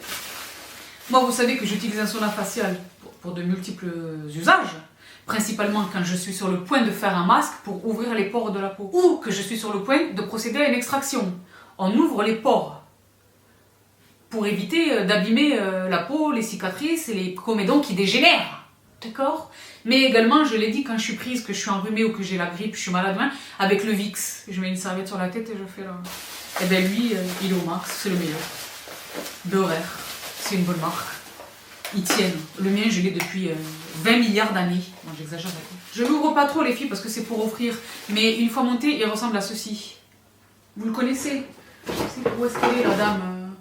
Moi, vous savez que j'utilise un sauna facial pour de multiples usages. Principalement quand je suis sur le point de faire un masque pour ouvrir les pores de la peau. Ou que je suis sur le point de procéder à une extraction. On ouvre les pores. Pour éviter d'abîmer la peau, les cicatrices et les comédons qui dégénèrent. D'accord? Mais également, je l'ai dit, quand je suis prise, que je suis enrhumée ou que j'ai la grippe, je suis malade, avec le Vicks. Je mets une serviette sur la tête et je fais là... Et bien lui, il est au max, c'est le meilleur. Beurer, c'est une bonne marque. Ils tiennent. Le mien, je l'ai depuis 20 milliards d'années. Non, j'exagère. Je l'ouvre pas trop les filles parce que c'est pour offrir. Mais une fois monté, il ressemble à ceci. Vous le connaissez? Je sais où est-ce qu'elle est la dame.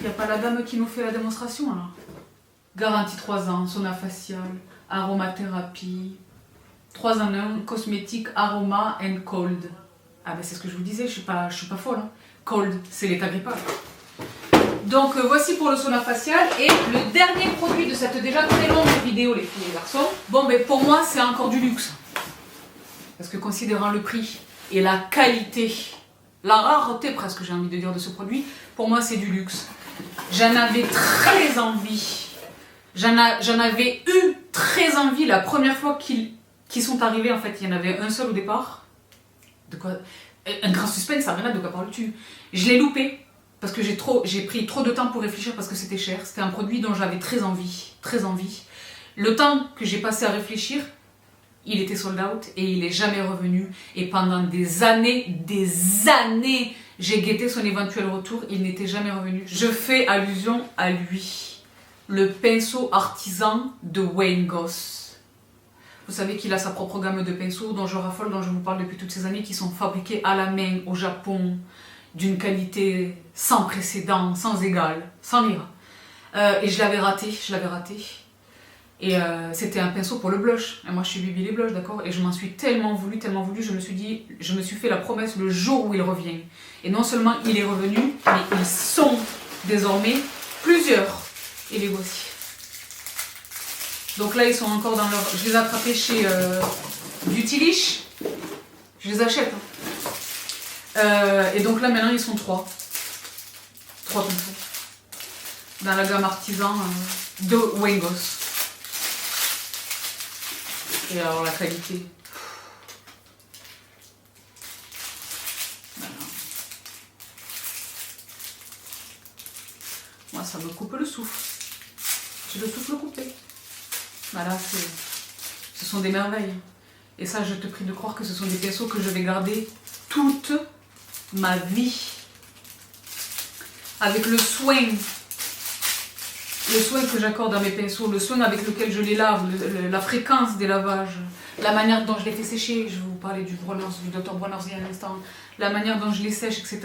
Il n'y a pas la dame qui nous fait la démonstration là. Garantie 3 ans, sauna facial, aromathérapie, 3 en 1, cosmétique, aroma and cold. Ah ben c'est ce que je vous disais, je suis pas folle. Hein. Cold, c'est l'état grippal. Donc voici pour le sauna facial et le dernier produit de cette déjà très longue vidéo les filles et les garçons. Bon ben pour moi c'est encore du luxe. Parce que considérant le prix et la qualité, la rareté presque j'ai envie de dire de ce produit, pour moi c'est du luxe. J'en avais très envie. J'en avais eu très envie la première fois qu'ils sont arrivés. En fait, il y en avait un seul au départ. De quoi? Un grand suspense, ça rien de quoi parles-tu? Je l'ai loupé parce que j'ai pris trop de temps pour réfléchir parce que c'était cher. C'était un produit dont j'avais très envie, très envie. Le temps que j'ai passé à réfléchir, il était sold out et il n'est jamais revenu. Et pendant des années, j'ai guetté son éventuel retour. Il n'était jamais revenu. Je fais allusion à lui. Le pinceau artisan de Wayne Goss. Vous savez qu'il a sa propre gamme de pinceaux dont je raffole, dont je vous parle depuis toutes ces années, qui sont fabriqués à la main au Japon, d'une qualité sans précédent, sans égal, sans lire. Et je l'avais raté. Et c'était un pinceau pour le blush. Et moi je suis Bibi les blushs, d'accord? Et je m'en suis tellement voulu, je me suis fait la promesse le jour où il revient. Et non seulement il est revenu, mais ils sont désormais plusieurs. Et les voici. Donc là, ils sont encore dans leur... Je les ai attrapés chez Beautylish. Je les achète. Et donc là, maintenant, ils sont 3. 3 pinceaux. Dans la gamme artisan de Wayne Goss. Et alors, la qualité. Voilà. Moi, ça me coupe le souffle. J'ai le souffle coupé. Voilà, ce sont des merveilles. Et ça, je te prie de croire que ce sont des pinceaux que je vais garder toute ma vie. Avec le soin que j'accorde à mes pinceaux, le soin avec lequel je les lave, la fréquence des lavages, la manière dont je les fais sécher, je vais vous parler du Dr Bronner's il y a un instant, la manière dont je les sèche, etc.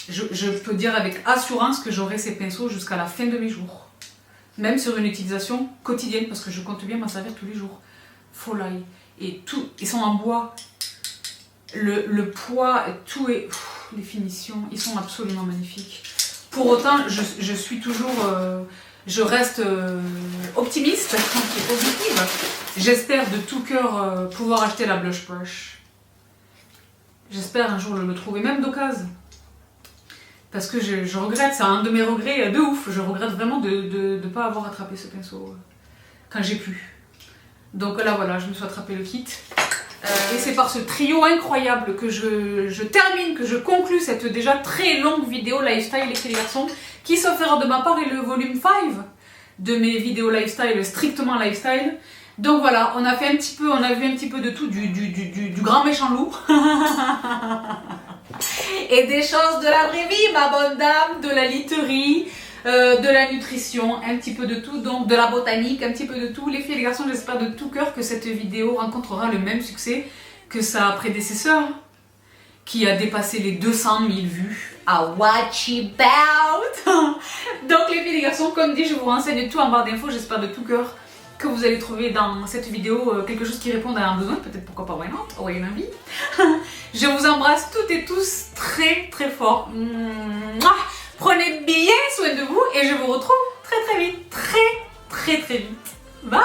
Je peux dire avec assurance que j'aurai ces pinceaux jusqu'à la fin de mes jours. Même sur une utilisation quotidienne, parce que je compte bien m'en servir tous les jours. Folie. Et tout, ils sont en bois. Le poids, tout est... les finitions, ils sont absolument magnifiques. Pour autant, je suis toujours... je reste optimiste et positive. J'espère de tout cœur pouvoir acheter la Blush Brush. J'espère un jour le trouver, même d'occasion. Parce que je regrette, c'est un de mes regrets de ouf. Je regrette vraiment de ne pas avoir attrapé ce pinceau quand j'ai pu. Donc là voilà, je me suis attrapé le kit. Et c'est par ce trio incroyable que je termine, que je conclue cette déjà très longue vidéo lifestyle les filles et les garçons, qui sauf erreur de ma part est le volume 5 de mes vidéos lifestyle, strictement lifestyle. Donc voilà, on a vu un petit peu de tout, du grand méchant loup. Et des choses de la vraie vie, ma bonne dame, de la literie, de la nutrition, un petit peu de tout, donc de la botanique, un petit peu de tout. Les filles et les garçons, j'espère de tout cœur que cette vidéo rencontrera le même succès que sa prédécesseur, qui a dépassé les 200 000 vues. À watch it out. Donc les filles et les garçons, comme dit, je vous renseigne tout en barre d'infos, j'espère de tout cœur que vous allez trouver dans cette vidéo quelque chose qui réponde à un besoin, peut-être pourquoi pas why not, why une envie. Je vous embrasse toutes et tous très très fort. Prenez bien soin de vous et je vous retrouve très vite. Très vite. Bye.